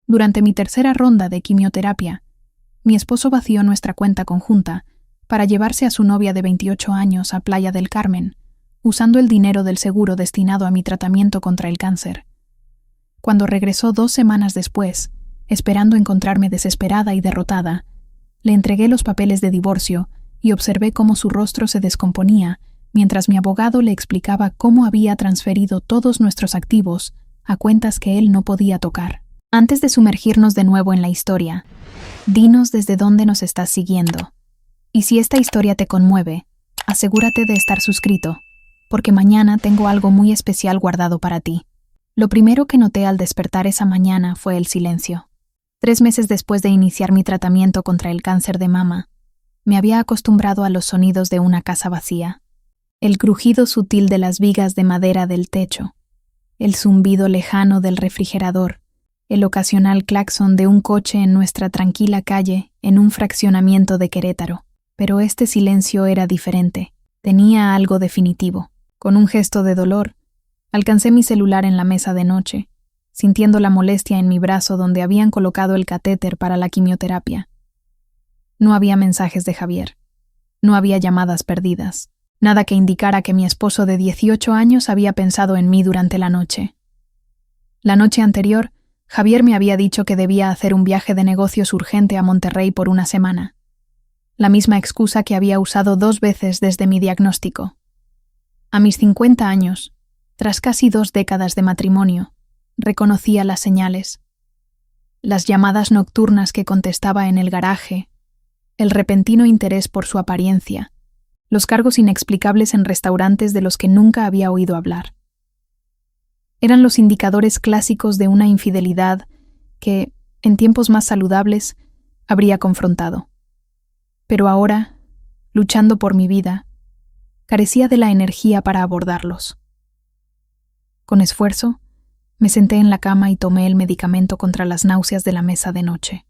Durante mi tercera ronda de quimioterapia, mi esposo vació nuestra cuenta conjunta para llevarse a su novia de 28 años a Playa del Carmen, usando el dinero del seguro destinado a mi tratamiento contra el cáncer. Cuando regresó 2 semanas después, esperando encontrarme desesperada y derrotada, le entregué los papeles de divorcio y observé cómo su rostro se descomponía mientras mi abogado le explicaba cómo había transferido todos nuestros activos a cuentas que él no podía tocar. Antes de sumergirnos de nuevo en la historia, dinos desde dónde nos estás siguiendo. Y si esta historia te conmueve, asegúrate de estar suscrito, porque mañana tengo algo muy especial guardado para ti. Lo primero que noté al despertar esa mañana fue el silencio. 3 meses después de iniciar mi tratamiento contra el cáncer de mama, me había acostumbrado a los sonidos de una casa vacía. El crujido sutil de las vigas de madera del techo, el zumbido lejano del refrigerador, el ocasional claxon de un coche en nuestra tranquila calle en un fraccionamiento de Querétaro. Pero este silencio era diferente, tenía algo definitivo. Con un gesto de dolor, alcancé mi celular en la mesa de noche, sintiendo la molestia en mi brazo donde habían colocado el catéter para la quimioterapia. No había mensajes de Javier, no había llamadas perdidas, nada que indicara que mi esposo de 18 años había pensado en mí durante la noche. La noche anterior, Javier me había dicho que debía hacer un viaje de negocios urgente a Monterrey por una semana. La misma excusa que había usado 2 veces desde mi diagnóstico. A mis 50 años, tras casi 2 décadas de matrimonio, reconocía las señales. Las llamadas nocturnas que contestaba en el garaje, el repentino interés por su apariencia, los cargos inexplicables en restaurantes de los que nunca había oído hablar. Eran los indicadores clásicos de una infidelidad que, en tiempos más saludables, habría confrontado. Pero ahora, luchando por mi vida, carecía de la energía para abordarlos. Con esfuerzo, me senté en la cama y tomé el medicamento contra las náuseas de la mesa de noche.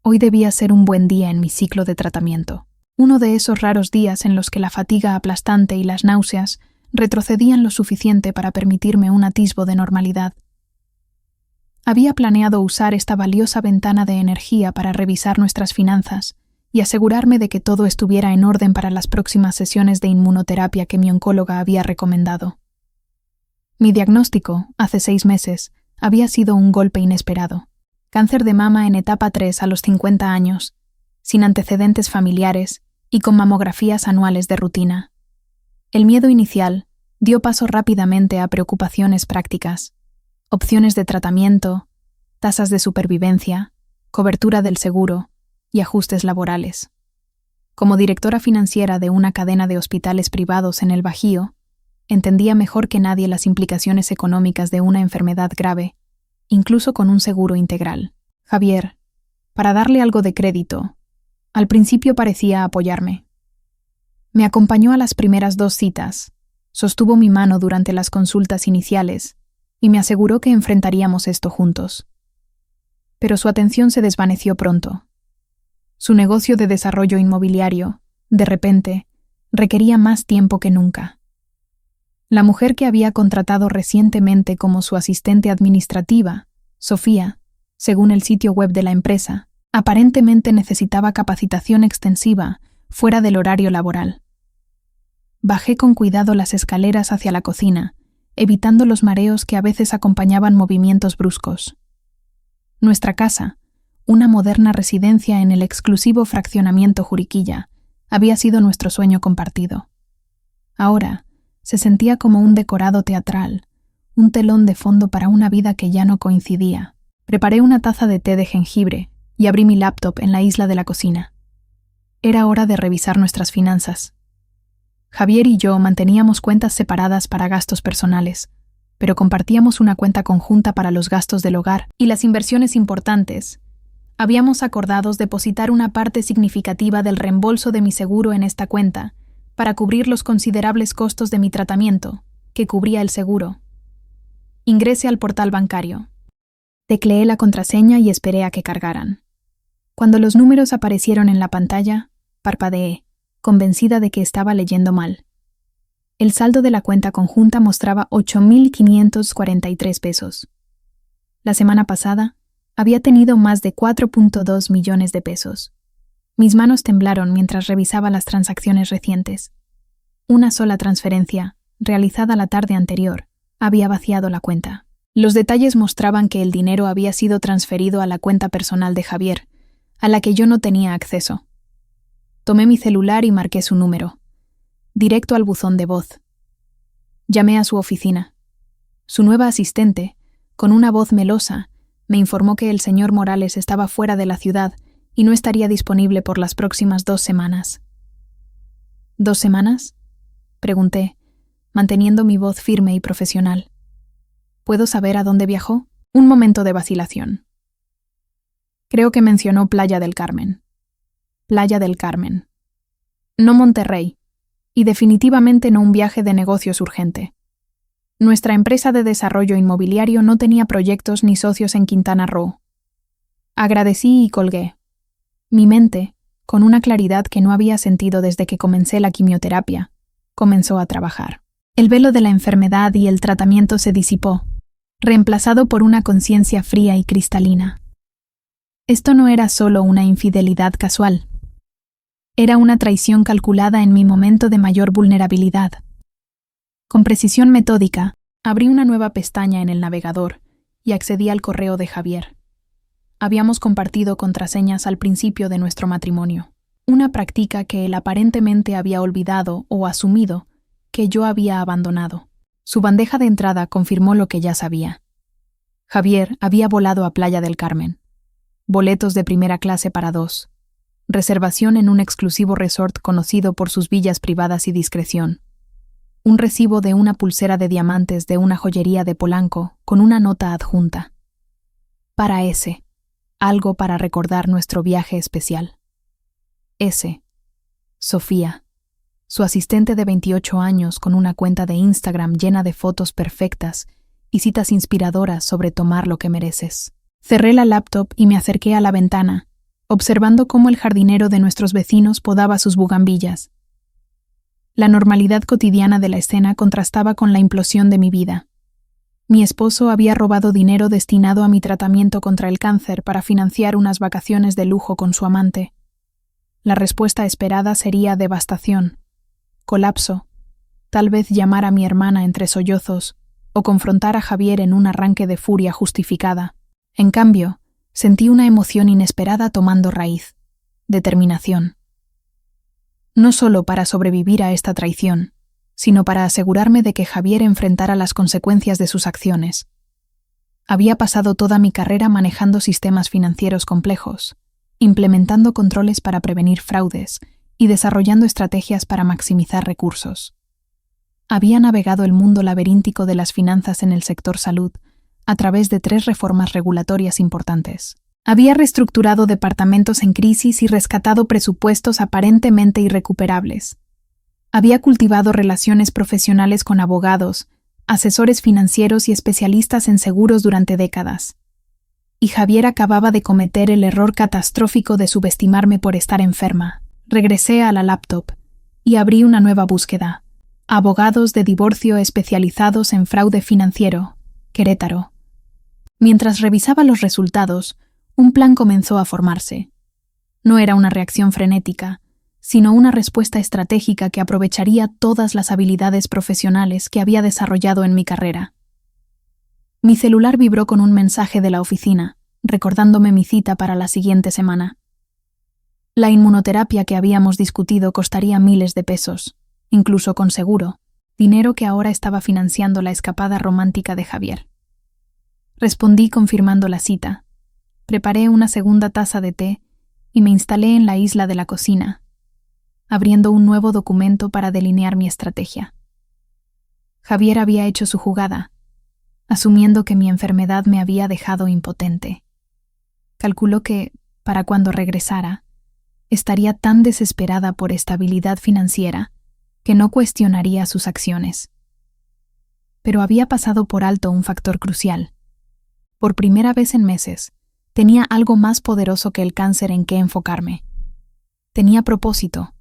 Hoy debía ser un buen día en mi ciclo de tratamiento, uno de esos raros días en los que la fatiga aplastante y las náuseas retrocedían lo suficiente para permitirme un atisbo de normalidad. Había planeado usar esta valiosa ventana de energía para revisar nuestras finanzas y asegurarme de que todo estuviera en orden para las próximas sesiones de inmunoterapia que mi oncóloga había recomendado. Mi diagnóstico, hace 6 meses, había sido un golpe inesperado. Cáncer de mama en etapa 3 a los 50 años, sin antecedentes familiares y con mamografías anuales de rutina. El miedo inicial dio paso rápidamente a preocupaciones prácticas, opciones de tratamiento, tasas de supervivencia, cobertura del seguro y ajustes laborales. Como directora financiera de una cadena de hospitales privados en el Bajío, entendía mejor que nadie las implicaciones económicas de una enfermedad grave, incluso con un seguro integral. Javier, para darle algo de crédito, al principio parecía apoyarme. Me acompañó a las primeras 2 citas, sostuvo mi mano durante las consultas iniciales y me aseguró que enfrentaríamos esto juntos. Pero su atención se desvaneció pronto. Su negocio de desarrollo inmobiliario, de repente, requería más tiempo que nunca. La mujer que había contratado recientemente como su asistente administrativa, Sofía, según el sitio web de la empresa, aparentemente necesitaba capacitación extensiva fuera del horario laboral. Bajé con cuidado las escaleras hacia la cocina, evitando los mareos que a veces acompañaban movimientos bruscos. Nuestra casa, una moderna residencia en el exclusivo fraccionamiento Juriquilla, había sido nuestro sueño compartido. Ahora, se sentía como un decorado teatral, un telón de fondo para una vida que ya no coincidía. Preparé una taza de té de jengibre y abrí mi laptop en la isla de la cocina. Era hora de revisar nuestras finanzas. Javier y yo manteníamos cuentas separadas para gastos personales, pero compartíamos una cuenta conjunta para los gastos del hogar y las inversiones importantes. Habíamos acordado depositar una parte significativa del reembolso de mi seguro en esta cuenta para cubrir los considerables costos de mi tratamiento, que cubría el seguro. Ingresé al portal bancario. Tecleé la contraseña y esperé a que cargaran. Cuando los números aparecieron en la pantalla, parpadeé, convencida de que estaba leyendo mal. El saldo de la cuenta conjunta mostraba 8,543 pesos. La semana pasada, había tenido más de 4.2 millones de pesos. Mis manos temblaron mientras revisaba las transacciones recientes. Una sola transferencia, realizada la tarde anterior, había vaciado la cuenta. Los detalles mostraban que el dinero había sido transferido a la cuenta personal de Javier, a la que yo no tenía acceso. Tomé mi celular y marqué su número, directo al buzón de voz. Llamé a su oficina. Su nueva asistente, con una voz melosa, me informó que el señor Morales estaba fuera de la ciudad y no estaría disponible por las próximas 2 semanas. ¿2 semanas? Pregunté, manteniendo mi voz firme y profesional. ¿Puedo saber a dónde viajó? Un momento de vacilación. Creo que mencionó Playa del Carmen. Playa del Carmen. No Monterrey, y definitivamente no un viaje de negocios urgente. Nuestra empresa de desarrollo inmobiliario no tenía proyectos ni socios en Quintana Roo. Agradecí y colgué. Mi mente, con una claridad que no había sentido desde que comencé la quimioterapia, comenzó a trabajar. El velo de la enfermedad y el tratamiento se disipó, reemplazado por una conciencia fría y cristalina. Esto no era solo una infidelidad casual. Era una traición calculada en mi momento de mayor vulnerabilidad. Con precisión metódica, abrí una nueva pestaña en el navegador y accedí al correo de Javier. Habíamos compartido contraseñas al principio de nuestro matrimonio, una práctica que él aparentemente había olvidado o asumido que yo había abandonado. Su bandeja de entrada confirmó lo que ya sabía. Javier había volado a Playa del Carmen. Boletos de primera clase para 2. Reservación en un exclusivo resort conocido por sus villas privadas y discreción. Un recibo de una pulsera de diamantes de una joyería de Polanco con una nota adjunta. Para S. Algo para recordar nuestro viaje especial. S. Sofía. Su asistente de 28 años con una cuenta de Instagram llena de fotos perfectas y citas inspiradoras sobre tomar lo que mereces. Cerré la laptop y me acerqué a la ventana, observando cómo el jardinero de nuestros vecinos podaba sus bugambillas. La normalidad cotidiana de la escena contrastaba con la implosión de mi vida. Mi esposo había robado dinero destinado a mi tratamiento contra el cáncer para financiar unas vacaciones de lujo con su amante. La respuesta esperada sería devastación, colapso, tal vez llamar a mi hermana entre sollozos o confrontar a Javier en un arranque de furia justificada. En cambio, sentí una emoción inesperada tomando raíz: determinación. No solo para sobrevivir a esta traición, sino para asegurarme de que Javier enfrentara las consecuencias de sus acciones. Había pasado toda mi carrera manejando sistemas financieros complejos, implementando controles para prevenir fraudes y desarrollando estrategias para maximizar recursos. Había navegado el mundo laberíntico de las finanzas en el sector salud a través de 3 reformas regulatorias importantes. Había reestructurado departamentos en crisis y rescatado presupuestos aparentemente irrecuperables. Había cultivado relaciones profesionales con abogados, asesores financieros y especialistas en seguros durante décadas. Y Javier acababa de cometer el error catastrófico de subestimarme por estar enferma. Regresé a la laptop y abrí una nueva búsqueda. Abogados de divorcio especializados en fraude financiero, Querétaro. Mientras revisaba los resultados, un plan comenzó a formarse. No era una reacción frenética, sino una respuesta estratégica que aprovecharía todas las habilidades profesionales que había desarrollado en mi carrera. Mi celular vibró con un mensaje de la oficina, recordándome mi cita para la siguiente semana. La inmunoterapia que habíamos discutido costaría miles de pesos, incluso con seguro, dinero que ahora estaba financiando la escapada romántica de Javier. Respondí confirmando la cita. Preparé una segunda taza de té y me instalé en la isla de la cocina, abriendo un nuevo documento para delinear mi estrategia. Javier había hecho su jugada, asumiendo que mi enfermedad me había dejado impotente. Calculó que, para cuando regresara, estaría tan desesperada por estabilidad financiera que no cuestionaría sus acciones. Pero había pasado por alto un factor crucial. Por primera vez en meses, tenía algo más poderoso que el cáncer en qué enfocarme. Tenía propósito,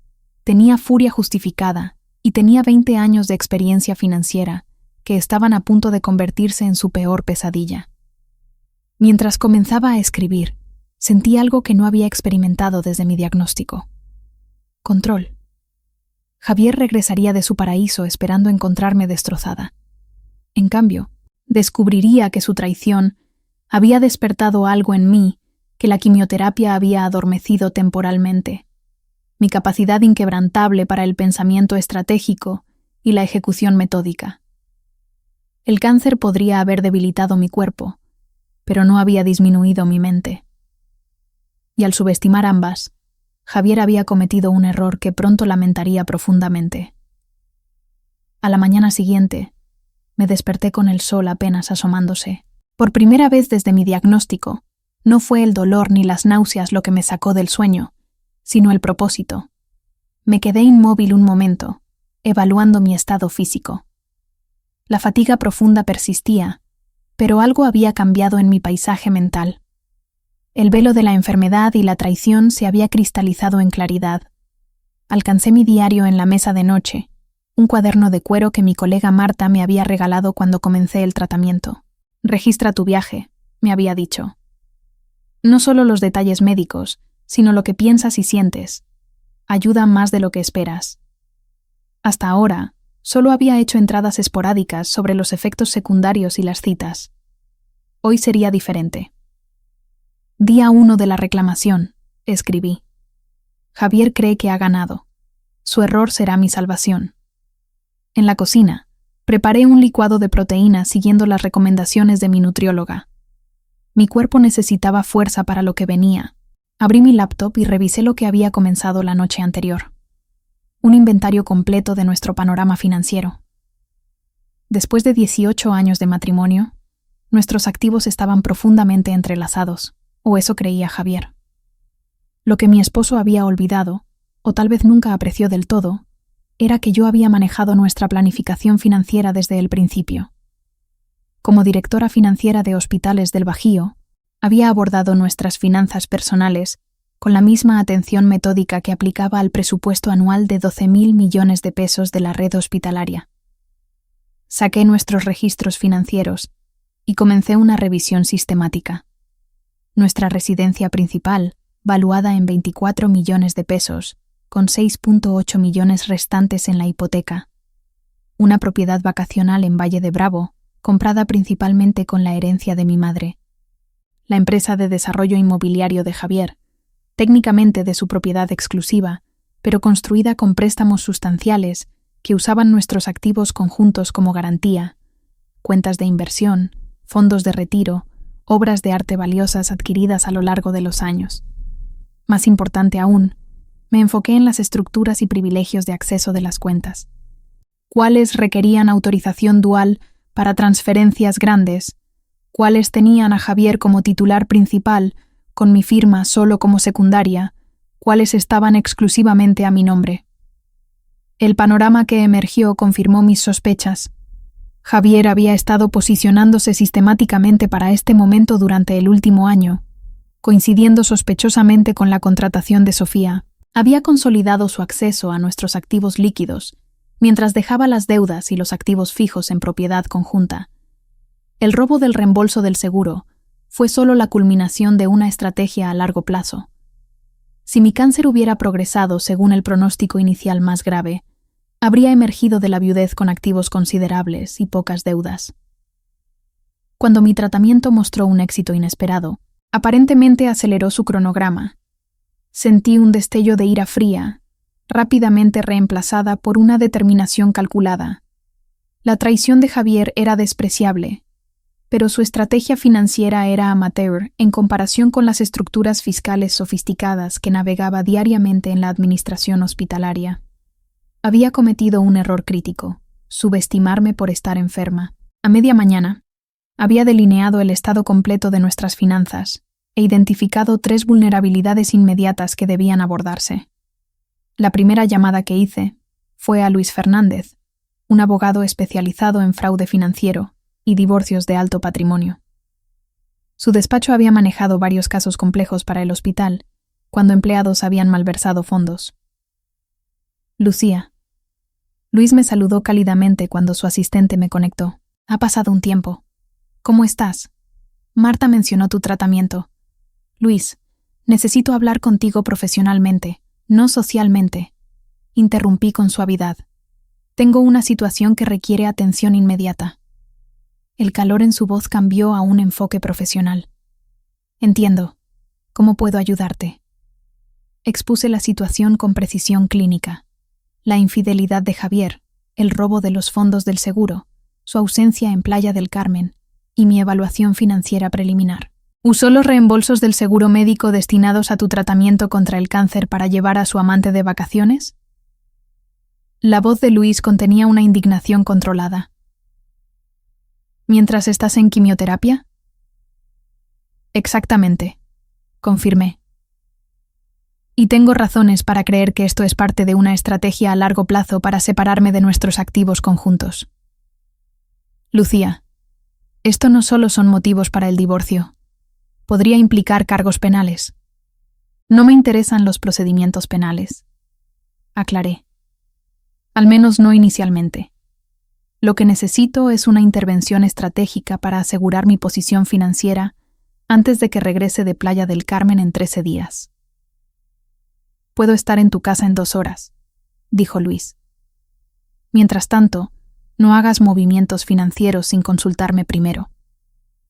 tenía furia justificada y tenía 20 años de experiencia financiera que estaban a punto de convertirse en su peor pesadilla. Mientras comenzaba a escribir, sentí algo que no había experimentado desde mi diagnóstico. Control. Javier regresaría de su paraíso esperando encontrarme destrozada. En cambio, descubriría que su traición había despertado algo en mí que la quimioterapia había adormecido temporalmente. Mi capacidad inquebrantable para el pensamiento estratégico y la ejecución metódica. El cáncer podría haber debilitado mi cuerpo, pero no había disminuido mi mente. Y al subestimar ambas, Javier había cometido un error que pronto lamentaría profundamente. A la mañana siguiente, me desperté con el sol apenas asomándose. Por primera vez desde mi diagnóstico, no fue el dolor ni las náuseas lo que me sacó del sueño, sino el propósito. Me quedé inmóvil un momento, evaluando mi estado físico. La fatiga profunda persistía, pero algo había cambiado en mi paisaje mental. El velo de la enfermedad y la traición se había cristalizado en claridad. Alcancé mi diario en la mesa de noche, un cuaderno de cuero que mi colega Marta me había regalado cuando comencé el tratamiento. Registra tu viaje, me había dicho. No solo los detalles médicos, sino lo que piensas y sientes. Ayuda más de lo que esperas. Hasta ahora, solo había hecho entradas esporádicas sobre los efectos secundarios y las citas. Hoy sería diferente. Día 1 de la reclamación, escribí. Javier cree que ha ganado. Su error será mi salvación. En la cocina, preparé un licuado de proteínas siguiendo las recomendaciones de mi nutrióloga. Mi cuerpo necesitaba fuerza para lo que venía. Abrí mi laptop y revisé lo que había comenzado la noche anterior. Un inventario completo de nuestro panorama financiero. Después de 18 años de matrimonio, nuestros activos estaban profundamente entrelazados, o eso creía Javier. Lo que mi esposo había olvidado, o tal vez nunca apreció del todo, era que yo había manejado nuestra planificación financiera desde el principio. Como directora financiera de Hospitales del Bajío, había abordado nuestras finanzas personales con la misma atención metódica que aplicaba al presupuesto anual de 12.000 millones de pesos de la red hospitalaria. Saqué nuestros registros financieros y comencé una revisión sistemática. Nuestra residencia principal, valuada en 24 millones de pesos, con 6.8 millones restantes en la hipoteca. Una propiedad vacacional en Valle de Bravo, comprada principalmente con la herencia de mi madre. La empresa de desarrollo inmobiliario de Javier, técnicamente de su propiedad exclusiva, pero construida con préstamos sustanciales que usaban nuestros activos conjuntos como garantía, cuentas de inversión, fondos de retiro, obras de arte valiosas adquiridas a lo largo de los años. Más importante aún, me enfoqué en las estructuras y privilegios de acceso de las cuentas. ¿Cuáles requerían autorización dual para transferencias grandes? ¿Cuáles tenían a Javier como titular principal, con mi firma solo como secundaria? ¿Cuáles estaban exclusivamente a mi nombre? El panorama que emergió confirmó mis sospechas. Javier había estado posicionándose sistemáticamente para este momento durante el último año, coincidiendo sospechosamente con la contratación de Sofía. Había consolidado su acceso a nuestros activos líquidos, mientras dejaba las deudas y los activos fijos en propiedad conjunta. El robo del reembolso del seguro fue solo la culminación de una estrategia a largo plazo. Si mi cáncer hubiera progresado según el pronóstico inicial más grave, habría emergido de la viudez con activos considerables y pocas deudas. Cuando mi tratamiento mostró un éxito inesperado, aparentemente aceleró su cronograma. Sentí un destello de ira fría, rápidamente reemplazada por una determinación calculada. La traición de Javier era despreciable, pero su estrategia financiera era amateur en comparación con las estructuras fiscales sofisticadas que navegaba diariamente en la administración hospitalaria. Había cometido un error crítico, subestimarme por estar enferma. A media mañana, había delineado el estado completo de nuestras finanzas e identificado 3 vulnerabilidades inmediatas que debían abordarse. La primera llamada que hice fue a Luis Fernández, un abogado especializado en fraude financiero y divorcios de alto patrimonio. Su despacho había manejado varios casos complejos para el hospital, cuando empleados habían malversado fondos. Lucía. Luis me saludó cálidamente cuando su asistente me conectó. Ha pasado un tiempo. ¿Cómo estás? Marta mencionó tu tratamiento. Luis, necesito hablar contigo profesionalmente, no socialmente. Interrumpí con suavidad. Tengo una situación que requiere atención inmediata. El calor en su voz cambió a un enfoque profesional. Entiendo. ¿Cómo puedo ayudarte? Expuse la situación con precisión clínica. La infidelidad de Javier, el robo de los fondos del seguro, su ausencia en Playa del Carmen y mi evaluación financiera preliminar. ¿Usó los reembolsos del seguro médico destinados a tu tratamiento contra el cáncer para llevar a su amante de vacaciones? La voz de Luis contenía una indignación controlada. ¿Mientras estás en quimioterapia? Exactamente, confirmé. Y tengo razones para creer que esto es parte de una estrategia a largo plazo para separarme de nuestros activos conjuntos. Lucía, esto no solo son motivos para el divorcio. Podría implicar cargos penales. No me interesan los procedimientos penales, aclaré. Al menos no inicialmente. Lo que necesito es una intervención estratégica para asegurar mi posición financiera antes de que regrese de Playa del Carmen en 13 días. Puedo estar en tu casa en 2 horas, dijo Luis. Mientras tanto, no hagas movimientos financieros sin consultarme primero.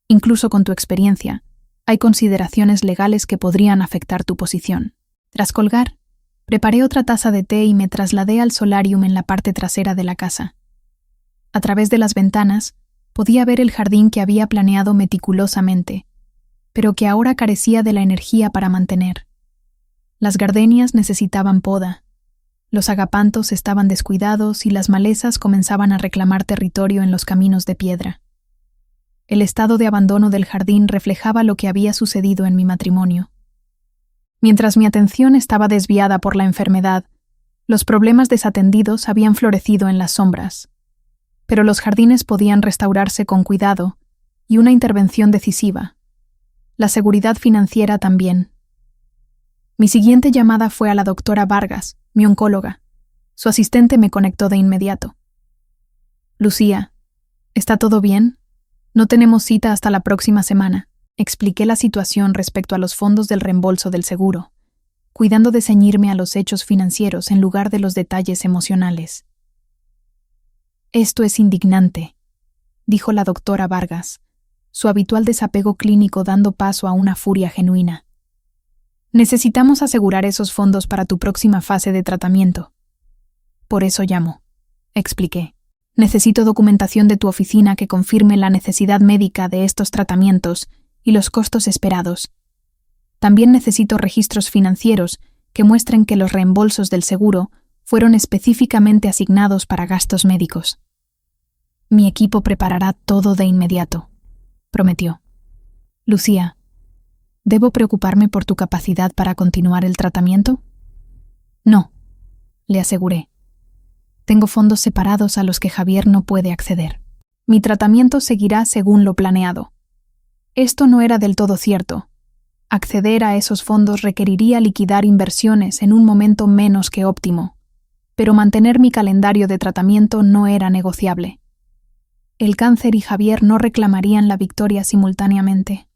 Incluso con tu experiencia, hay consideraciones legales que podrían afectar tu posición. Tras colgar, preparé otra taza de té y me trasladé al solarium en la parte trasera de la casa. A través de las ventanas, podía ver el jardín que había planeado meticulosamente, pero que ahora carecía de la energía para mantener. Las gardenias necesitaban poda, los agapantos estaban descuidados y las malezas comenzaban a reclamar territorio en los caminos de piedra. El estado de abandono del jardín reflejaba lo que había sucedido en mi matrimonio. Mientras mi atención estaba desviada por la enfermedad, los problemas desatendidos habían florecido en las sombras. Pero los jardines podían restaurarse con cuidado y una intervención decisiva. La seguridad financiera también. Mi siguiente llamada fue a la doctora Vargas, mi oncóloga. Su asistente me conectó de inmediato. Lucía, ¿está todo bien? No tenemos cita hasta la próxima semana. Expliqué la situación respecto a los fondos del reembolso del seguro, cuidando de ceñirme a los hechos financieros en lugar de los detalles emocionales. Esto es indignante, dijo la doctora Vargas, su habitual desapego clínico dando paso a una furia genuina. Necesitamos asegurar esos fondos para tu próxima fase de tratamiento. Por eso llamo, expliqué. Necesito documentación de tu oficina que confirme la necesidad médica de estos tratamientos y los costos esperados. También necesito registros financieros que muestren que los reembolsos del seguro fueron específicamente asignados para gastos médicos. Mi equipo preparará todo de inmediato, prometió. Lucía, ¿debo preocuparme por tu capacidad para continuar el tratamiento? No, le aseguré. Tengo fondos separados a los que Javier no puede acceder. Mi tratamiento seguirá según lo planeado. Esto no era del todo cierto. Acceder a esos fondos requeriría liquidar inversiones en un momento menos que óptimo, pero mantener mi calendario de tratamiento no era negociable. El cáncer y Javier no reclamarían la victoria simultáneamente.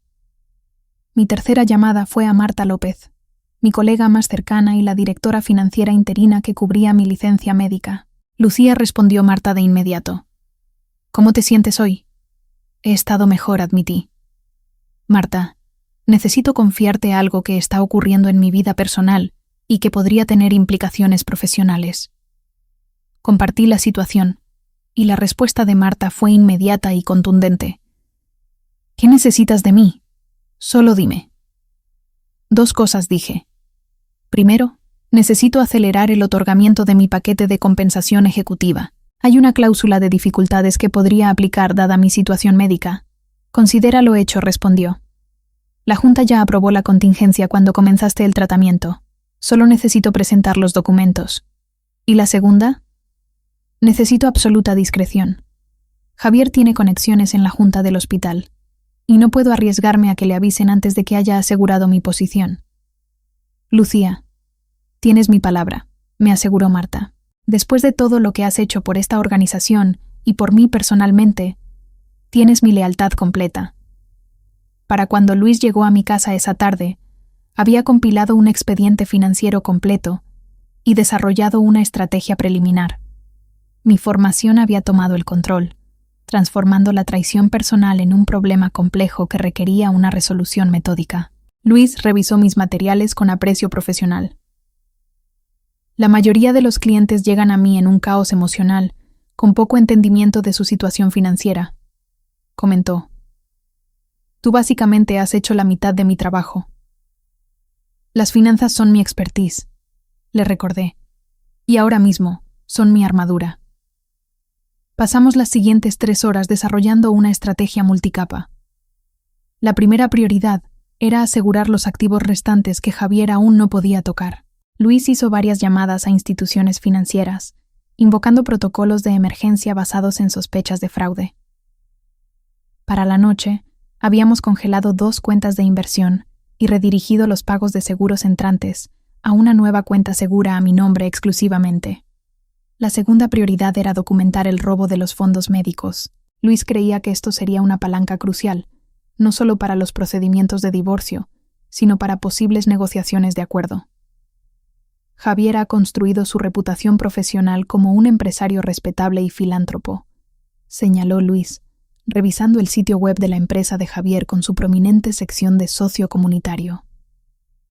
Mi tercera llamada fue a Marta López, mi colega más cercana y la directora financiera interina que cubría mi licencia médica. Lucía, respondió Marta de inmediato. ¿Cómo te sientes hoy? He estado mejor, admití. Marta, necesito confiarte algo que está ocurriendo en mi vida personal y que podría tener implicaciones profesionales. Compartí la situación, y la respuesta de Marta fue inmediata y contundente. ¿Qué necesitas de mí? Solo dime. 2 cosas dije. Primero, necesito acelerar el otorgamiento de mi paquete de compensación ejecutiva. Hay una cláusula de dificultades que podría aplicar dada mi situación médica. Considera lo hecho, respondió. La Junta ya aprobó la contingencia cuando comenzaste el tratamiento. Solo necesito presentar los documentos. ¿Y la segunda? Necesito absoluta discreción. Javier tiene conexiones en la Junta del hospital, y no puedo arriesgarme a que le avisen antes de que haya asegurado mi posición. Lucía, tienes mi palabra, me aseguró Marta. Después de todo lo que has hecho por esta organización y por mí personalmente, tienes mi lealtad completa. Para cuando Luis llegó a mi casa esa tarde, había compilado un expediente financiero completo y desarrollado una estrategia preliminar. Mi formación había tomado el control, transformando la traición personal en un problema complejo que requería una resolución metódica. Luis revisó mis materiales con aprecio profesional. La mayoría de los clientes llegan a mí en un caos emocional, con poco entendimiento de su situación financiera, comentó. Tú básicamente has hecho la mitad de mi trabajo. Las finanzas son mi expertise, le recordé, y ahora mismo son mi armadura. Pasamos las siguientes 3 horas desarrollando una estrategia multicapa. La primera prioridad era asegurar los activos restantes que Javier aún no podía tocar. Luis hizo varias llamadas a instituciones financieras, invocando protocolos de emergencia basados en sospechas de fraude. Para la noche, habíamos congelado 2 cuentas de inversión y redirigido los pagos de seguros entrantes a una nueva cuenta segura a mi nombre exclusivamente. La segunda prioridad era documentar el robo de los fondos médicos. Luis creía que esto sería una palanca crucial, no solo para los procedimientos de divorcio, sino para posibles negociaciones de acuerdo. Javier ha construido su reputación profesional como un empresario respetable y filántropo, señaló Luis, revisando el sitio web de la empresa de Javier con su prominente sección de socio comunitario.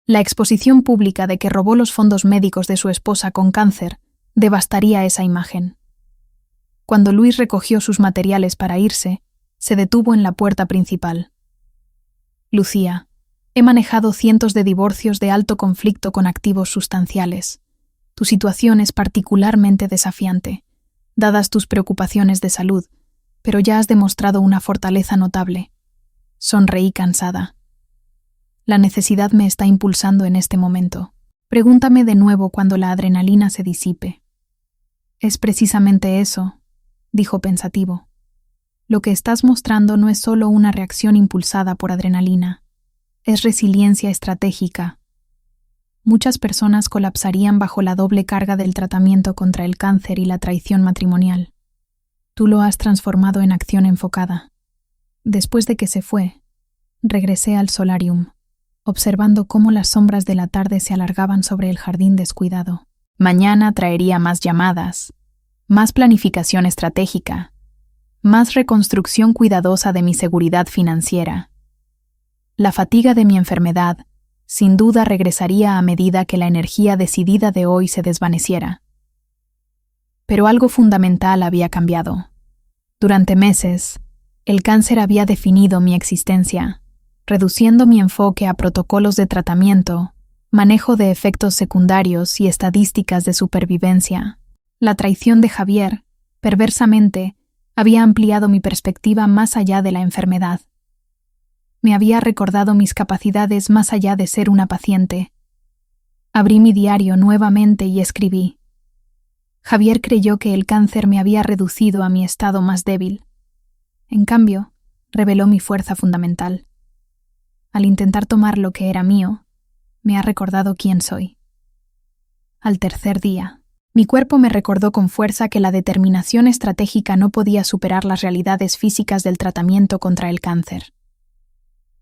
La exposición pública de que robó los fondos médicos de su esposa con cáncer devastaría esa imagen. Cuando Luis recogió sus materiales para irse, se detuvo en la puerta principal. Lucía, he manejado cientos de divorcios de alto conflicto con activos sustanciales. Tu situación es particularmente desafiante, dadas tus preocupaciones de salud, pero ya has demostrado una fortaleza notable. Sonreí cansada. La necesidad me está impulsando en este momento. Pregúntame de nuevo cuando la adrenalina se disipe. Es precisamente eso, dijo pensativo. Lo que estás mostrando no es solo una reacción impulsada por adrenalina, es resiliencia estratégica. Muchas personas colapsarían bajo la doble carga del tratamiento contra el cáncer y la traición matrimonial. Tú lo has transformado en acción enfocada. Después de que se fue, regresé al solarium, observando cómo las sombras de la tarde se alargaban sobre el jardín descuidado. Mañana traería más llamadas, más planificación estratégica, más reconstrucción cuidadosa de mi seguridad financiera. La fatiga de mi enfermedad, sin duda, regresaría a medida que la energía decidida de hoy se desvaneciera. Pero algo fundamental había cambiado. Durante meses, el cáncer había definido mi existencia, reduciendo mi enfoque a protocolos de tratamiento, manejo de efectos secundarios y estadísticas de supervivencia. La traición de Javier, perversamente, había ampliado mi perspectiva más allá de la enfermedad. Me había recordado mis capacidades más allá de ser una paciente. Abrí mi diario nuevamente y escribí. Javier creyó que el cáncer me había reducido a mi estado más débil. En cambio, reveló mi fuerza fundamental. Al intentar tomar lo que era mío, me ha recordado quién soy. Al tercer día, mi cuerpo me recordó con fuerza que la determinación estratégica no podía superar las realidades físicas del tratamiento contra el cáncer.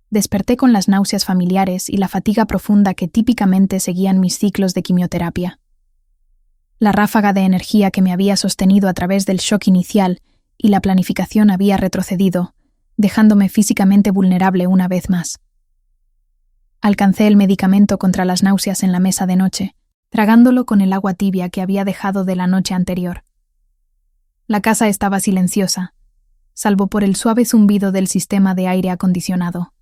Desperté con las náuseas familiares y la fatiga profunda que típicamente seguían mis ciclos de quimioterapia. La ráfaga de energía que me había sostenido a través del shock inicial y la planificación había retrocedido, dejándome físicamente vulnerable una vez más. Alcancé el medicamento contra las náuseas en la mesa de noche, tragándolo con el agua tibia que había dejado de la noche anterior. La casa estaba silenciosa, salvo por el suave zumbido del sistema de aire acondicionado.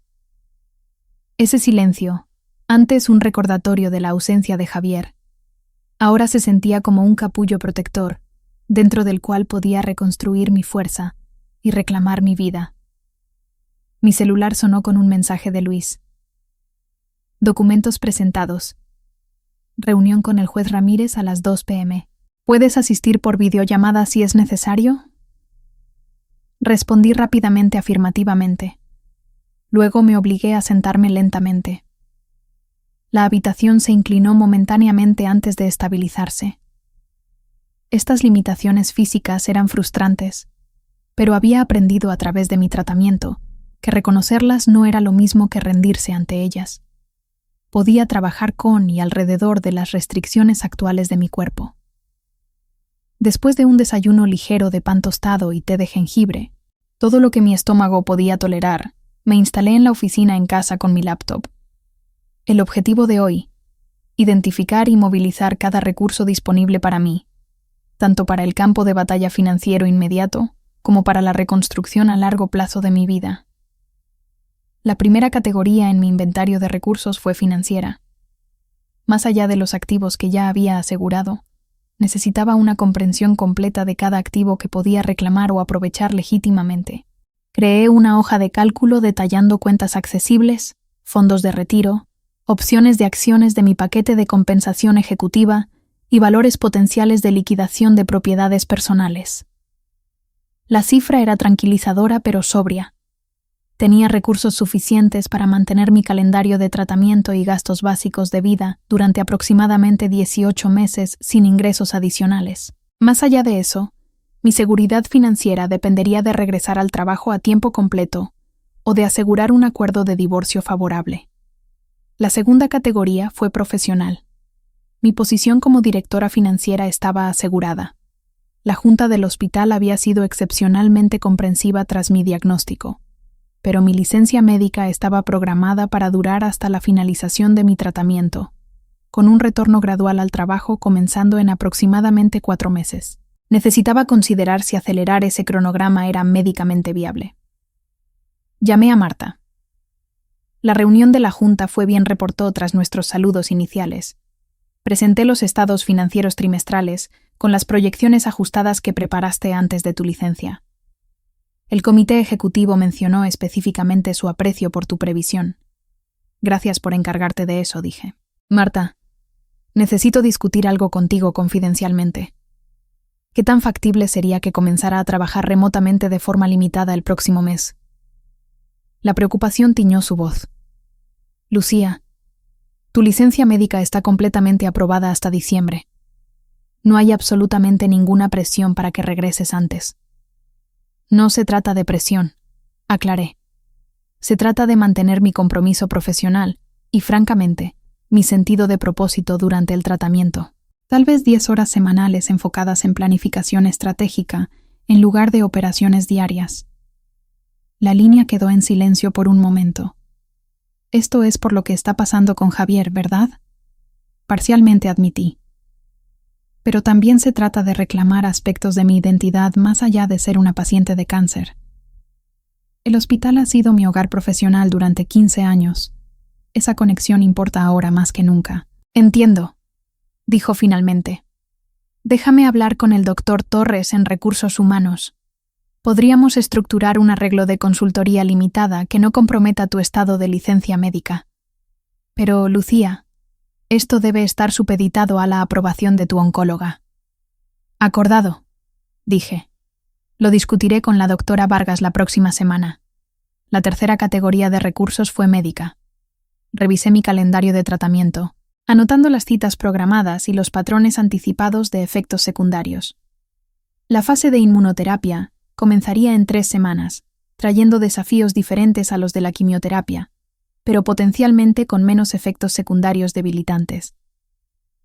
Ese silencio, antes un recordatorio de la ausencia de Javier, ahora se sentía como un capullo protector, dentro del cual podía reconstruir mi fuerza y reclamar mi vida. Mi celular sonó con un mensaje de Luis. Documentos presentados. Reunión con el juez Ramírez a las 2 p.m. ¿Puedes asistir por videollamada si es necesario? Respondí rápidamente afirmativamente. Luego me obligué a sentarme lentamente. La habitación se inclinó momentáneamente antes de estabilizarse. Estas limitaciones físicas eran frustrantes, pero había aprendido a través de mi tratamiento que reconocerlas no era lo mismo que rendirse ante ellas. Podía trabajar con y alrededor de las restricciones actuales de mi cuerpo. Después de un desayuno ligero de pan tostado y té de jengibre, todo lo que mi estómago podía tolerar, me instalé en la oficina en casa con mi laptop. El objetivo de hoy: identificar y movilizar cada recurso disponible para mí, tanto para el campo de batalla financiero inmediato como para la reconstrucción a largo plazo de mi vida. La primera categoría en mi inventario de recursos fue financiera. Más allá de los activos que ya había asegurado, necesitaba una comprensión completa de cada activo que podía reclamar o aprovechar legítimamente. Creé una hoja de cálculo detallando cuentas accesibles, fondos de retiro, opciones de acciones de mi paquete de compensación ejecutiva y valores potenciales de liquidación de propiedades personales. La cifra era tranquilizadora pero sobria. Tenía recursos suficientes para mantener mi calendario de tratamiento y gastos básicos de vida durante aproximadamente 18 meses sin ingresos adicionales. Más allá de eso, mi seguridad financiera dependería de regresar al trabajo a tiempo completo o de asegurar un acuerdo de divorcio favorable. La segunda categoría fue profesional. Mi posición como directora financiera estaba asegurada. La junta del hospital había sido excepcionalmente comprensiva tras mi diagnóstico, pero mi licencia médica estaba programada para durar hasta la finalización de mi tratamiento, con un retorno gradual al trabajo comenzando en aproximadamente 4 meses. Necesitaba considerar si acelerar ese cronograma era médicamente viable. Llamé a Marta. La reunión de la junta fue bien, reportó tras nuestros saludos iniciales. Presenté los estados financieros trimestrales con las proyecciones ajustadas que preparaste antes de tu licencia. El comité ejecutivo mencionó específicamente su aprecio por tu previsión. Gracias por encargarte de eso, dije. Marta, necesito discutir algo contigo confidencialmente. ¿Qué tan factible sería que comenzara a trabajar remotamente de forma limitada el próximo mes? La preocupación tiñó su voz. Lucía, tu licencia médica está completamente aprobada hasta diciembre. No hay absolutamente ninguna presión para que regreses antes. No se trata de presión, aclaré. Se trata de mantener mi compromiso profesional y, francamente, mi sentido de propósito durante el tratamiento. Tal vez 10 horas semanales enfocadas en planificación estratégica en lugar de operaciones diarias. La línea quedó en silencio por un momento. Esto es por lo que está pasando con Javier, ¿verdad? Parcialmente admití. Pero también se trata de reclamar aspectos de mi identidad más allá de ser una paciente de cáncer. El hospital ha sido mi hogar profesional durante 15 años. Esa conexión importa ahora más que nunca. Entiendo, dijo finalmente. Déjame hablar con el doctor Torres en Recursos Humanos. Podríamos estructurar un arreglo de consultoría limitada que no comprometa tu estado de licencia médica. Pero, Lucía, esto debe estar supeditado a la aprobación de tu oncóloga. Acordado, dije. Lo discutiré con la doctora Vargas la próxima semana. La tercera categoría de recursos fue médica. Revisé mi calendario de tratamiento, anotando las citas programadas y los patrones anticipados de efectos secundarios. La fase de inmunoterapia comenzaría en 3 semanas, trayendo desafíos diferentes a los de la quimioterapia, pero potencialmente con menos efectos secundarios debilitantes.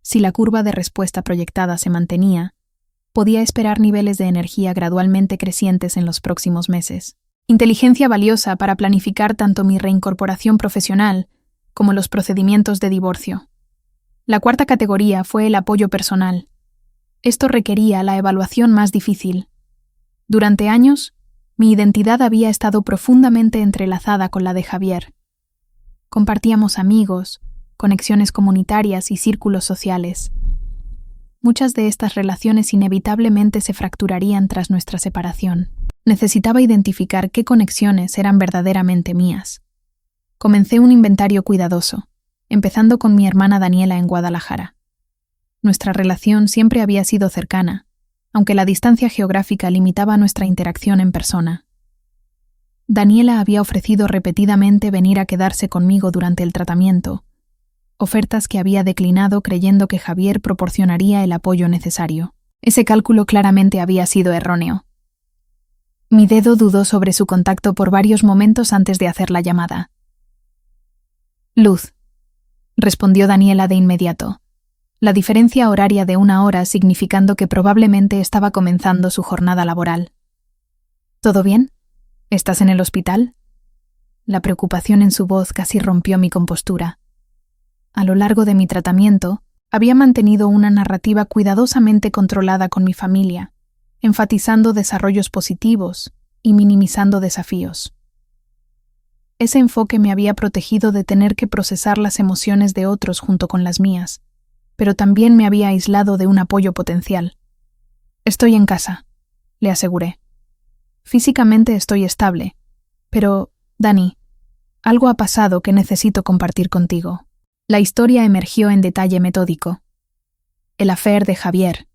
Si la curva de respuesta proyectada se mantenía, podía esperar niveles de energía gradualmente crecientes en los próximos meses. Inteligencia valiosa para planificar tanto mi reincorporación profesional como los procedimientos de divorcio. La cuarta categoría fue el apoyo personal. Esto requería la evaluación más difícil. Durante años, mi identidad había estado profundamente entrelazada con la de Javier. Compartíamos amigos, conexiones comunitarias y círculos sociales. Muchas de estas relaciones inevitablemente se fracturarían tras nuestra separación. Necesitaba identificar qué conexiones eran verdaderamente mías. Comencé un inventario cuidadoso, empezando con mi hermana Daniela en Guadalajara. Nuestra relación siempre había sido cercana, aunque la distancia geográfica limitaba nuestra interacción en persona. Daniela había ofrecido repetidamente venir a quedarse conmigo durante el tratamiento, ofertas que había declinado creyendo que Javier proporcionaría el apoyo necesario. Ese cálculo claramente había sido erróneo. Mi dedo dudó sobre su contacto por varios momentos antes de hacer la llamada. Luz, respondió Daniela de inmediato, la diferencia horaria de 1 hora significando que probablemente estaba comenzando su jornada laboral. ¿Todo bien? ¿Estás en el hospital? La preocupación en su voz casi rompió mi compostura. A lo largo de mi tratamiento, había mantenido una narrativa cuidadosamente controlada con mi familia, enfatizando desarrollos positivos y minimizando desafíos. Ese enfoque me había protegido de tener que procesar las emociones de otros junto con las mías, pero también me había aislado de un apoyo potencial. Estoy en casa, le aseguré. Físicamente estoy estable, pero, Dani, algo ha pasado que necesito compartir contigo. La historia emergió en detalle metódico. El affair de Javier,